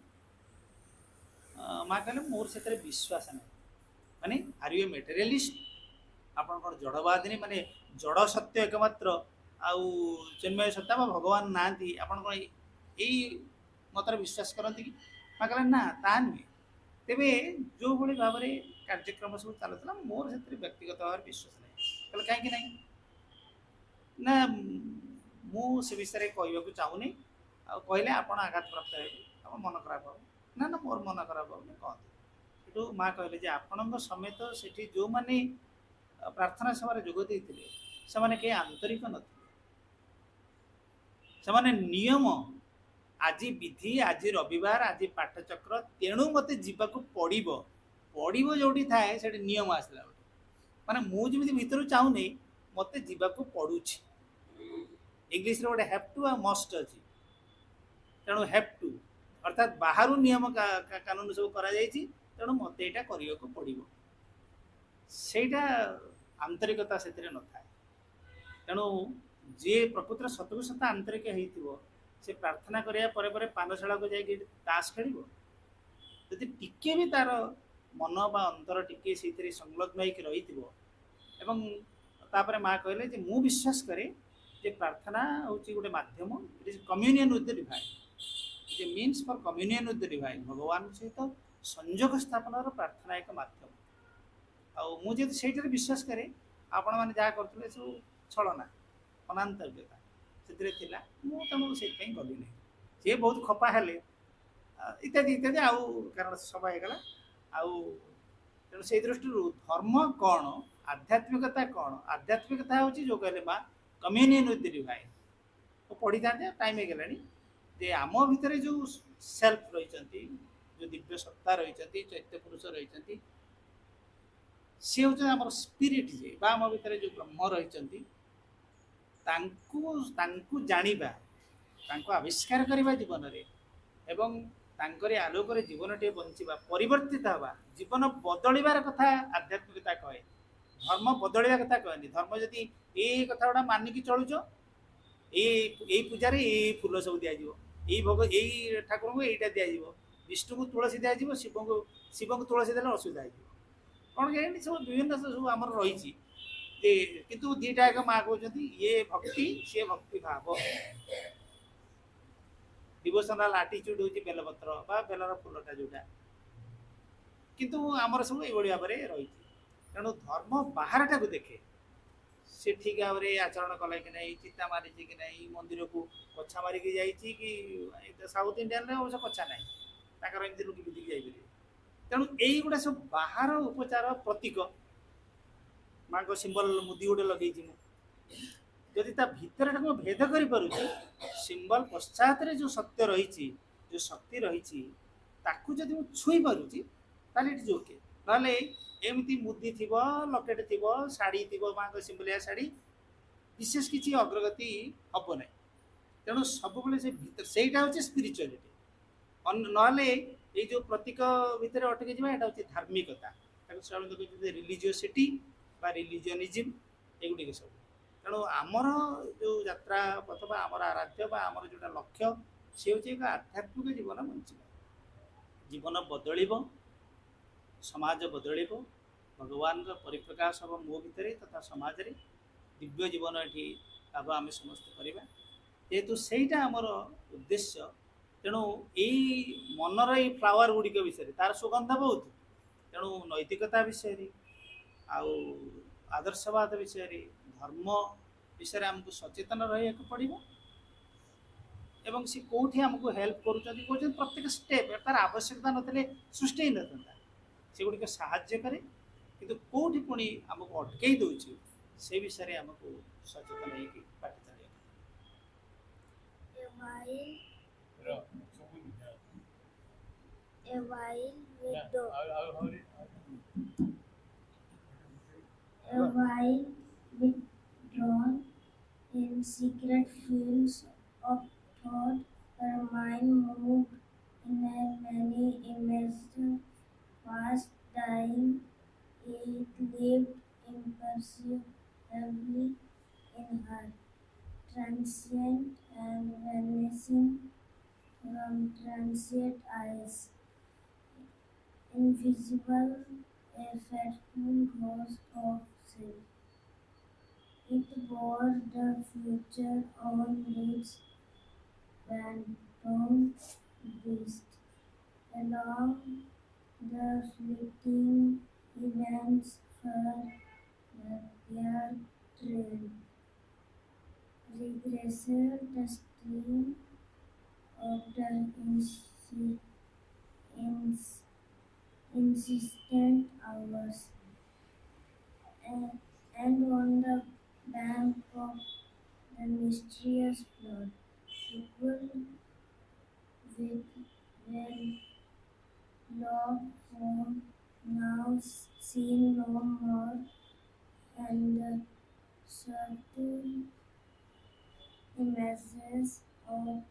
ମା କହିଲେ ମୋର ସେଥିରେ ବିଶ୍ୱାସ ନାହିଁ। ମାନେ ଆର୍ ୟୁ ଏ ମେଟେରିଆଲିଷ୍ଟ? ଆପଣ କ'ଣ ଜଡ଼ବାଦିନୀ, ମାନେ ଜଡ଼ ସତ୍ୟ ଏକମାତ୍ର, ଆଉ ଚିନ୍ମୟ ସତ୍ତା ବା ଭଗବାନ ନାହାନ୍ତି, ଆପଣ କ'ଣ ଏଇ ମତରେ ବିଶ୍ୱାସ କରନ୍ତି କି? ମା କହିଲେ ନା, ତାହା ନୁହେଁ। ତେବେ ଯେଉଁଭଳି ଭାବରେ କାର୍ଯ୍ୟକ୍ରମ ସବୁ ଚାଲୁଥିଲା, ମୋର ସେଥିରେ ବ୍ୟକ୍ତିଗତ ଭାବରେ ବିଶ୍ୱାସ ନାହିଁ। କହିଲେ କାହିଁକି ନାହିଁ? ନା ମୁଁ ସେ ବିଷୟରେ କହିବାକୁ ଚାହୁଁନି, ଆଉ କହିଲେ ଆପଣ ଆଘାତପ୍ରାପ୍ତ ହେବେ, ଆପଣ ମନ ଖରାପ ହେବ। ନା ନା, ମୋର ମନ ଖରାପ ହେବନି, କହନ୍ତୁ। ସେଠୁ ମା କହିଲେ ଯେ ଆପଣଙ୍କ ସମେତ ସେଠି ଯେଉଁମାନେ ପ୍ରାର୍ଥନା ସଭାରେ ଯୋଗ ଦେଇଥିଲେ, ସେମାନେ କେହି ଆନ୍ତରିକ ନଥିଲେ। ସେମାନେ ନିୟମ, ଆଜି ବିଧି, ଆଜି ରବିବାର, ଆଜି ପାଠଚକ୍ର, ତେଣୁ ମୋତେ ଯିବାକୁ ପଡ଼ିବ। ପଡ଼ିବ ଯେଉଁଠି ଥାଏ ସେଠି ନିୟମ ଆସିଲା ଗୋଟେ, ମାନେ ମୁଁ ଯେମିତି ଭିତରୁ ଚାହୁଁନି ମୋତେ ଯିବାକୁ ପଡ଼ୁଛି। ଇଂଲିଶରେ ଗୋଟେ ହ୍ୟାଭ୍ ଟୁ ଆଉ ମଷ୍ଟ ଅଛି। ତେଣୁ ହ୍ୟାଭ୍ ଟୁ ଅର୍ଥାତ୍ ବାହାରୁ ନିୟମ କାନୁନ ସବୁ କରାଯାଇଛି, ତେଣୁ ମୋତେ ଏଇଟା କରିବାକୁ ପଡ଼ିବ। ସେଇଟା ଆନ୍ତରିକତା ସେଥିରେ ନଥାଏ। ତେଣୁ ଯିଏ ପ୍ରକୃତରେ ସତକୁ ସତ ଆନ୍ତରିକ ହେଇଥିବ, ସେ ପ୍ରାର୍ଥନା କରିବା ପରେ ପରେ ପାନଶାଳାକୁ ଯାଇକି ତାସ୍ ଖେଳିବ? ଯଦି ଟିକେ ବି ତାର ମନ ବା ଅନ୍ତର ଟିକେ ସେଇଥିରେ ସଂଲଗ୍ନ ହେଇକି ରହିଥିବ। ଏବଂ ତାପରେ ମା କହିଲେ ଯେ ମୁଁ ବିଶ୍ୱାସ କରେ ଯେ ପ୍ରାର୍ଥନା ହେଉଛି ଗୋଟେ ମାଧ୍ୟମ, it is communion with the divine, it is means for communion with the divine. ଭଗବାନଙ୍କ ସହିତ ସଂଯୋଗ ସ୍ଥାପନର ପ୍ରାର୍ଥନା ଏକ ମାଧ୍ୟମ। ଆଉ ମୁଁ ଯେହେତୁ ସେଇଟାରେ ବିଶ୍ୱାସ କରେ, ଆପଣମାନେ ଯାହା କରୁଥିଲେ ସବୁ ଛଳନା, ଅନାନ୍ତରିକତା ସେଥିରେ ଥିଲା। ମୁଁ ତେଣୁ ସେଇଥିପାଇଁ ଗଲି ନାହିଁ। ସିଏ ବହୁତ ଖପା ହେଲେ ଇତ୍ୟାଦି ଇତ୍ୟାଦି, ଆଉ କାରଣ ସମୟ ହେଇଗଲା। ଆଉ ତେଣୁ ସେଇ ଦୃଷ୍ଟିରୁ ଧର୍ମ କ'ଣ, ଆଧ୍ୟାତ୍ମିକତା କ'ଣ? ଆଧ୍ୟାତ୍ମିକତା ହେଉଛି ଯୋଉ କହିଲେ ମା କମ୍ୟୁନିୟନ୍ ୱିଥ୍ ଦି ଡିଭାଇନ୍। ମୁଁ ପଢ଼ିଥାନ୍ତେ, ଟାଇମ୍ ହେଇଗଲାଣି। ଯେ ଆମ ଭିତରେ ଯୋଉ ସେଲ୍ଫ ରହିଛନ୍ତି, ଯୋଉ ଦିବ୍ୟ ସତ୍ତା ରହିଛନ୍ତି, ଚୈତ୍ୟ ପୁରୁଷ ରହିଛନ୍ତି, ସିଏ ହେଉଛନ୍ତି ଆମର ସ୍ପିରିଟ୍, ଯେ ବା ଆମ ଭିତରେ ଯୋଉ ବ୍ରହ୍ମ ରହିଛନ୍ତି, ତାଙ୍କୁ ତାଙ୍କୁ ଜାଣିବା, ତାଙ୍କୁ ଆବିଷ୍କାର କରିବା ଜୀବନରେ, ଏବଂ ତାଙ୍କରି ଆଲୋକରେ ଜୀବନଟିଏ ବଞ୍ଚିବା, ପରିବର୍ତ୍ତିତ ହେବା, ଜୀବନ ବଦଳିବାର କଥା ଆଧ୍ୟାତ୍ମିକତା କହେ। ଧର୍ମ ବଦଳିବା କଥା କହେନି। ଧର୍ମ ଯଦି ଏଇ କଥା ଗୁଡ଼ା ମାନିକି ଚଳୁଛ, ଏଇ ପୂଜାରେ ଏଇ ଫୁଲ ସବୁ ଦିଆଯିବ, ଏଇ ଭୋଗ ଏଇ ଠାକୁରଙ୍କୁ ଏଇଟା ଦିଆଯିବ, ବିଷ୍ଣୁଙ୍କୁ ତୁଳସୀ ଦିଆଯିବ, ଶିବଙ୍କୁ ତୁଳସୀ ଦେଲେ ଅସୁବିଧା ହେଇଯିବ, କ'ଣ କେଜାଣି ସବୁ ବିଭିନ୍ନ ସବୁ ଆମର ରହିଛି। ଯେ କିନ୍ତୁ ଦିଟା ଏକ ମା କହୁଛନ୍ତି ଇଏ ଭକ୍ତି, ସିଏ ଭକ୍ତି ଭାବ। ଡିଭୋସନାଲ ଆଟିଚ୍ୟୁଡ୍ ହେଉଛି ବେଲପତ୍ର ବା ବେଲର ଫୁଲଟା ଯୋଉଟା, କିନ୍ତୁ ଆମର ସବୁ ଏଇଭଳି ଭାବରେ ରହିଛି। ତେଣୁ ଧର୍ମ ବାହାରଟାକୁ ଦେଖେ, ସେ ଠିକ୍ ଭାବରେ ଆଚରଣ କଲା କି ନାହିଁ, ଚିତା ମାରିଛି କି ନାହିଁ, ମନ୍ଦିରକୁ କଛା ମାରିକି ଯାଇଛି କି। ସାଉଥ୍ ଇଣ୍ଡିଆନରେ ଅବଶ୍ୟ କଛା ନାହିଁ, ତାଙ୍କର ଏମିତି ଲୁକି ଲୁକିକି ଯାଇପାରିବେ। ତେଣୁ ଏଇଗୁଡ଼ା ସବୁ ବାହାର ଉପଚାର, ପ୍ରତୀକ। ମାଙ୍କ ସିମ୍ବଲ ମୁଦି ଗୋଟେ ଲଗେଇଛି ମୁଁ, ଯଦି ତା ଭିତରଟାକୁ ଭେଦ କରିପାରୁଛି, ସିମ୍ବଲ ପଶ୍ଚାତରେ ଯୋଉ ସତ୍ୟ ରହିଛି, ଯୋଉ ଶକ୍ତି ରହିଛି, ତାକୁ ଯଦି ମୁଁ ଛୁଇଁ ପାରୁଛି, ତାହେଲେ ଇଟ୍ ଇଜ୍ ଓକେ। ନହେଲେ ଏମିତି ମୁଦି ଥିବ, ଲକେଟ୍ ଥିବ, ଶାଢ଼ୀ ଥିବ, ମାଙ୍କ ସିମ୍ବଲିଆ ଶାଢ଼ୀ, ବିଶେଷ କିଛି ଅଗ୍ରଗତି ହବ ନାହିଁ। ତେଣୁ ସବୁବେଳେ ସେ ଭିତରେ, ସେଇଟା ହେଉଛି ସ୍ପିରିଚୁଆଲିଟି। ନହେଲେ ଏଇ ଯୋଉ ପ୍ରତୀକ ଭିତରେ ଅଟକି ଯିବା, ଏଇଟା ହେଉଛି ଧାର୍ମିକତା। ତାକୁ ସେମାନେ କହୁଛନ୍ତି ରିଲିଜିଓସିଟି ବା ରିଲିଜିଅନିଜିମ୍, ଏଗୁଡ଼ିକ ସବୁ। ତେଣୁ ଆମର ଯୋଉ ଯାତ୍ରା ପଥ ବା ଆମର ଆରାଧ୍ୟ ବା ଆମର ଯୋଉଟା ଲକ୍ଷ୍ୟ, ସେ ହେଉଛି ଏକ ଆଧ୍ୟାତ୍ମିକ ଜୀବନ ବଞ୍ଚିବା। ଜୀବନ ବଦଳିବ, ସମାଜ ବଦଳିବ, ଭଗବାନଙ୍କ ପରିପ୍ରକାଶ ହେବ ମୋ ଭିତରେ ତଥା ସମାଜରେ, ଦିବ୍ୟ ଜୀବନ ଏଠି ଲାଭ ଆମେ ସମସ୍ତେ କରିବା। ଯେହେତୁ ସେଇଟା ଆମର ଉଦ୍ଦେଶ୍ୟ, ତେଣୁ ଏଇ ମନର ଏଇ ଫ୍ଲାୱାର ଗୁଡ଼ିକ ବିଷୟରେ, ତାର ସୁଗନ୍ଧ ବହୁତ। ତେଣୁ ନୈତିକତା ବିଷୟରେ, ଆଉ ଆଦର୍ଶବାଦ ବିଷୟରେ, ଧର୍ମ ବିଷୟରେ ଆମକୁ ସଚେତନ ରହିବାକୁ ପଡ଼ିବ। ଏବଂ ସେ କେଉଁଠି ଆମକୁ ହେଲ୍ପ କରୁଛନ୍ତି, କହୁଛନ୍ତି ପ୍ରତ୍ୟେକ ଷ୍ଟେପ୍ ତାର ଆବଶ୍ୟକତା ନଥିଲେ ସୃଷ୍ଟି ହେଇନଥାନ୍ତା, ସେଗୁଡ଼ିକ ସାହାଯ୍ୟ କରେ। କିନ୍ତୁ କେଉଁଠି ପୁଣି ଆମକୁ ଅଟକେଇ ଦେଉଛି, ସେ ବିଷୟରେ ଆମକୁ ସଚେତନ ହେଇକି ପାଠ ଚାଲିବାକୁ। A while with the a while withdrawn in secret fields of thought, her mind moved in a many imaged past dying. It lived imperceptibly in her, transient and vanishing from transient eyes, invisible, a faithful ghost of self. It bore the future on its phantom beast. Along the fleeting events for the their trail, regressed the stream of the ins- insistent hours, and on the bank of the mysterious flood, people with their love for now seen no more, and the subtle images of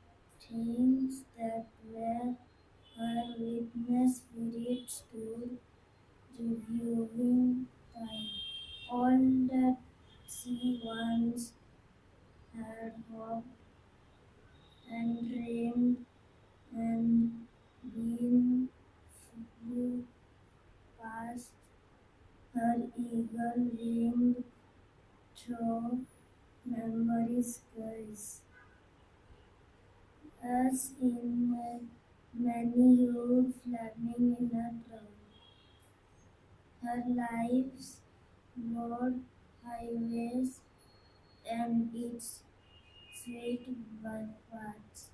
things that were her witness spirit stood reviewing time. All that she once had hoped and dreamed and been flew past her eagle winged through memory's skies. As in many hued flaming in a drum. Her life's broad highways and its sweet bypaths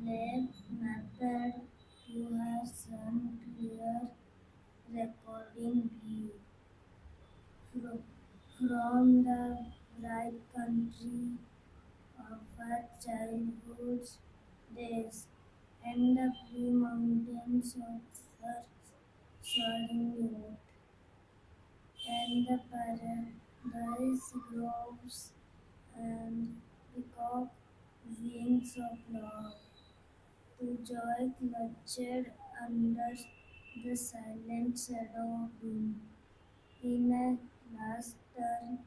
led mapped to her sun clear recording view. Fro- From the bright country of her childhood's days and the blue mountains of her soaring youth and the paradise groves and peacock wings of love. To joy clutched under the silent shadow of doom. In a last turn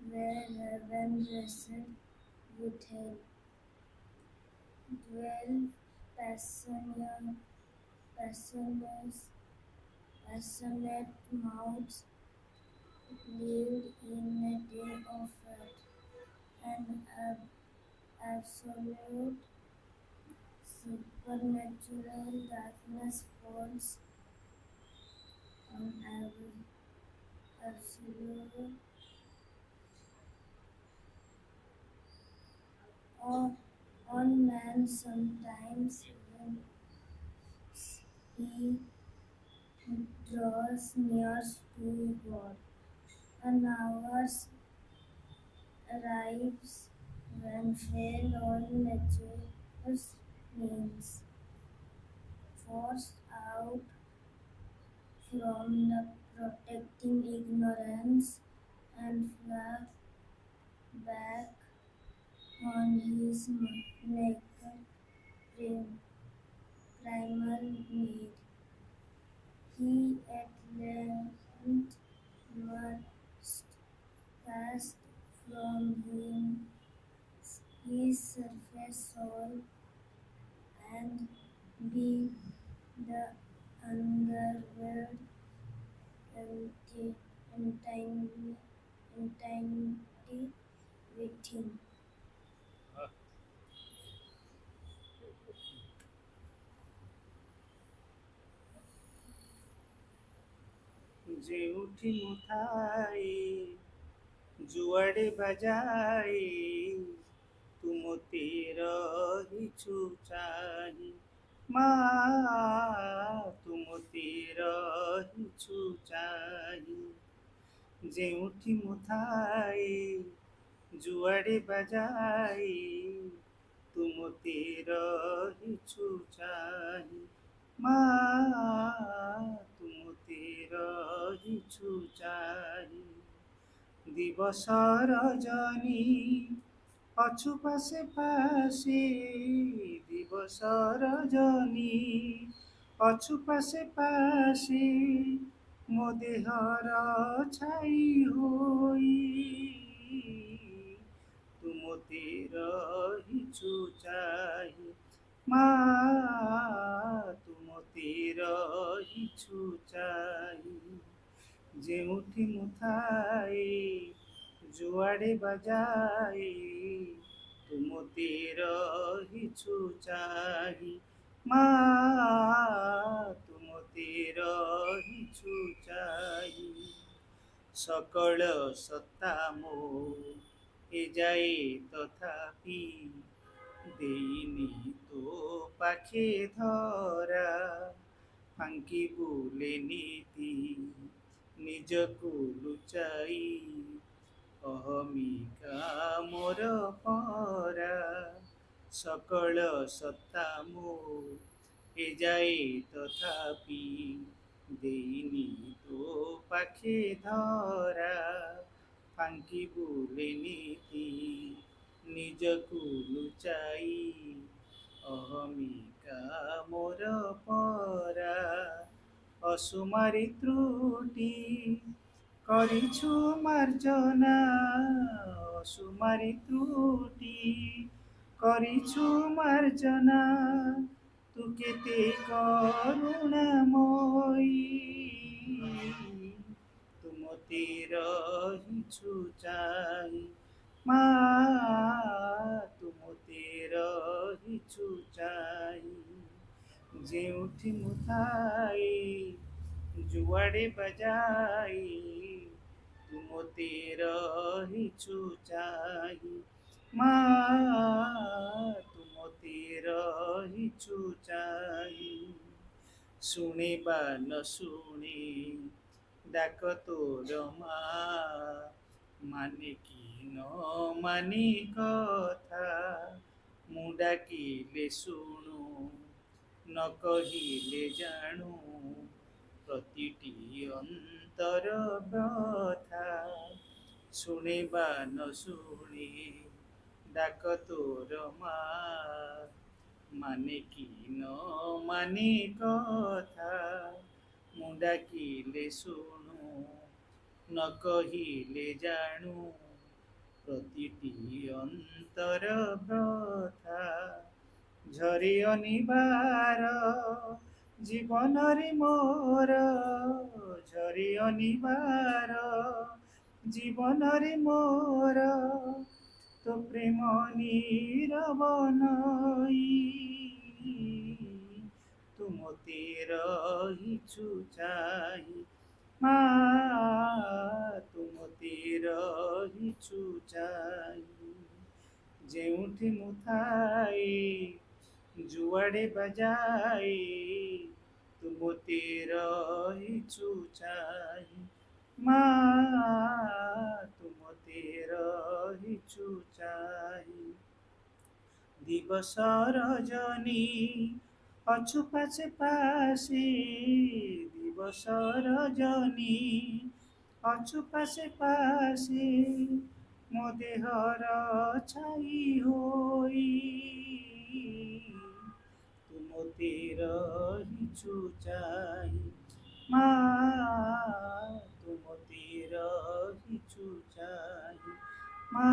where heaven wrestled with hell, 12 passionate, passionate, passionate mouths lived in a day of wrath, and absolute supernatural darkness falls on absolute or on man sometimes when he draws near to God. An hour arrives when fail all nature's means, forced out from the protecting ignorance and flat back on his naked primal need. He at length must cast from him his surface soul and be the underworld entirely, entirely within. ଯେଉଁଠି ମୁଁ ଥାଇ ଯୁଆଡ଼େ ବାଜାଇ ତୁ ମୋତେ ରହିଛୁ ଚାହିଁ ମା ତୁ ମୋତେ ରହିଛୁ ଚାହିଁ ଯେଉଁଠି ମୁଁ ଥାଇ ଯୁଆଡ଼େ ବାଜାଇ ତୁ ମୋତେ ରହିଛୁ ଚାହିଁ ମା ତୁ ମୋତେ ରହିଛୁ ଚାହିଁ দিবস রজনী অছুপাশে পাশে দিবস রজনী অছুপাশে পাশে ମୋ ଦେହର ଛାଇ ହୋଇ ତୁ ମୋତେ ରହିଛୁ ଚାହିଁ ମା ତୁ ମୋତେ ରହିଛୁ ଚାହିଁ ଯେଉଁଠି ମୁଁ ଥାଇ ଯୁଆଡ଼େ ବାଜାଇ ତୁ ମୋତେ ରହିଛୁ ଚାହିଁ ମା ତୁ ମୋତେ ରହିଛୁ ଚାହିଁ ସକଳ ସତ୍ତା ମୋ ଏ ଯାଏ ତଥାପି ଦେଇନି ତୋ ପାଖେ ଧରା ଫାଙ୍କି ବୁଲେ ନୀତି ନିଜକୁ ଲୁଚାଇ ଅହମିକା ମୋର ପରା ସକଳ ସତ୍ତା ମୋ ଏ ଯାଏ ତଥାପି ଦେଇନି ତୋ ପାଖେ ଧରା ଫାଙ୍କି ବୁଲେ ନୀତି ନିଜକୁ ଲୁଚାଇ ଅହମିକା ମୋର ପରା ଅସୁମାରି ତ୍ରୁଟି କରିଛୁ ମାର୍ଜନା ଅସୁମାରି ତ୍ରୁଟି କରିଛୁ ମାର୍ଜନା ତୁ କେତେ କରୁଣାମୟୀ ତୁ ମୋତେ ରହିଛୁ ଚାହିଁ ମା ତୁ ମୋତେ ରହିଛୁ ଚାହିଁ ଯେଉଁଠି ମୁଁ ଥାଇ ଯୁଆଡ଼େ ବଜାଇ ତୁ ମୋତେ ରହିଛୁ ଚାହିଁ ମା ତୁ ମୋତେ ରହିଛୁ ଚାହିଁ ଶୁଣିବା ନ ଶୁଣି ଡାକ ତୋର ମା ମାନେ କି ନ ମାନି କଥା ମୁଁ ଡାକିଲେ ଶୁଣୁ ନ କହିଲେ ଜାଣୁ ପ୍ରତିଟି ଅନ୍ତର ବ୍ୟଥା ଶୁଣିବା ନ ଶୁଣି ଡାକ ତୋର ମା ମାନେ କି ନ ମାନି କଥା ମୁଁ ଡାକିଲେ ଶୁଣୁ ନ କହିଲେ ଜାଣୁ ପ୍ରତିଟି ଅନ୍ତର ବ୍ୟଥା ଝରି ଅନିବାର ଜୀବନରେ ମୋର ଝରି ଅନିବାର ଜୀବନରେ ମୋର ତୋ ପ୍ରେମ ନିରବନଇ ତୁ ମୋତେ ରହିଛୁ ଚାହିଁ ମା ତୁ ମୋତେ ରହିଛୁ ଚାହିଁ ଯେଉଁଠି ମୁଁ ଥାଇ ଯୁଆଡ଼େ ବଜାଇ ତୁ ମୋତେ ରହିଛୁ ଚାହିଁ ମା ତୁ ମୋତେ ରହିଛୁ ଚାହିଁ ଦିବସ ରଜନୀ ଅଛୁ ପାଶେ ପାଶେ ଦିବସ ରଜନୀ ଅଛୁ ପାଶେ ପାଶେ ମୋ ଦେହର ଛାଇ ହୋଇ ତୁ ମୋତେ ରହିଛୁ ଚାହିଁ ମା ତୁ ମୋତେ ରହିଛୁ ଚାହିଁ ମା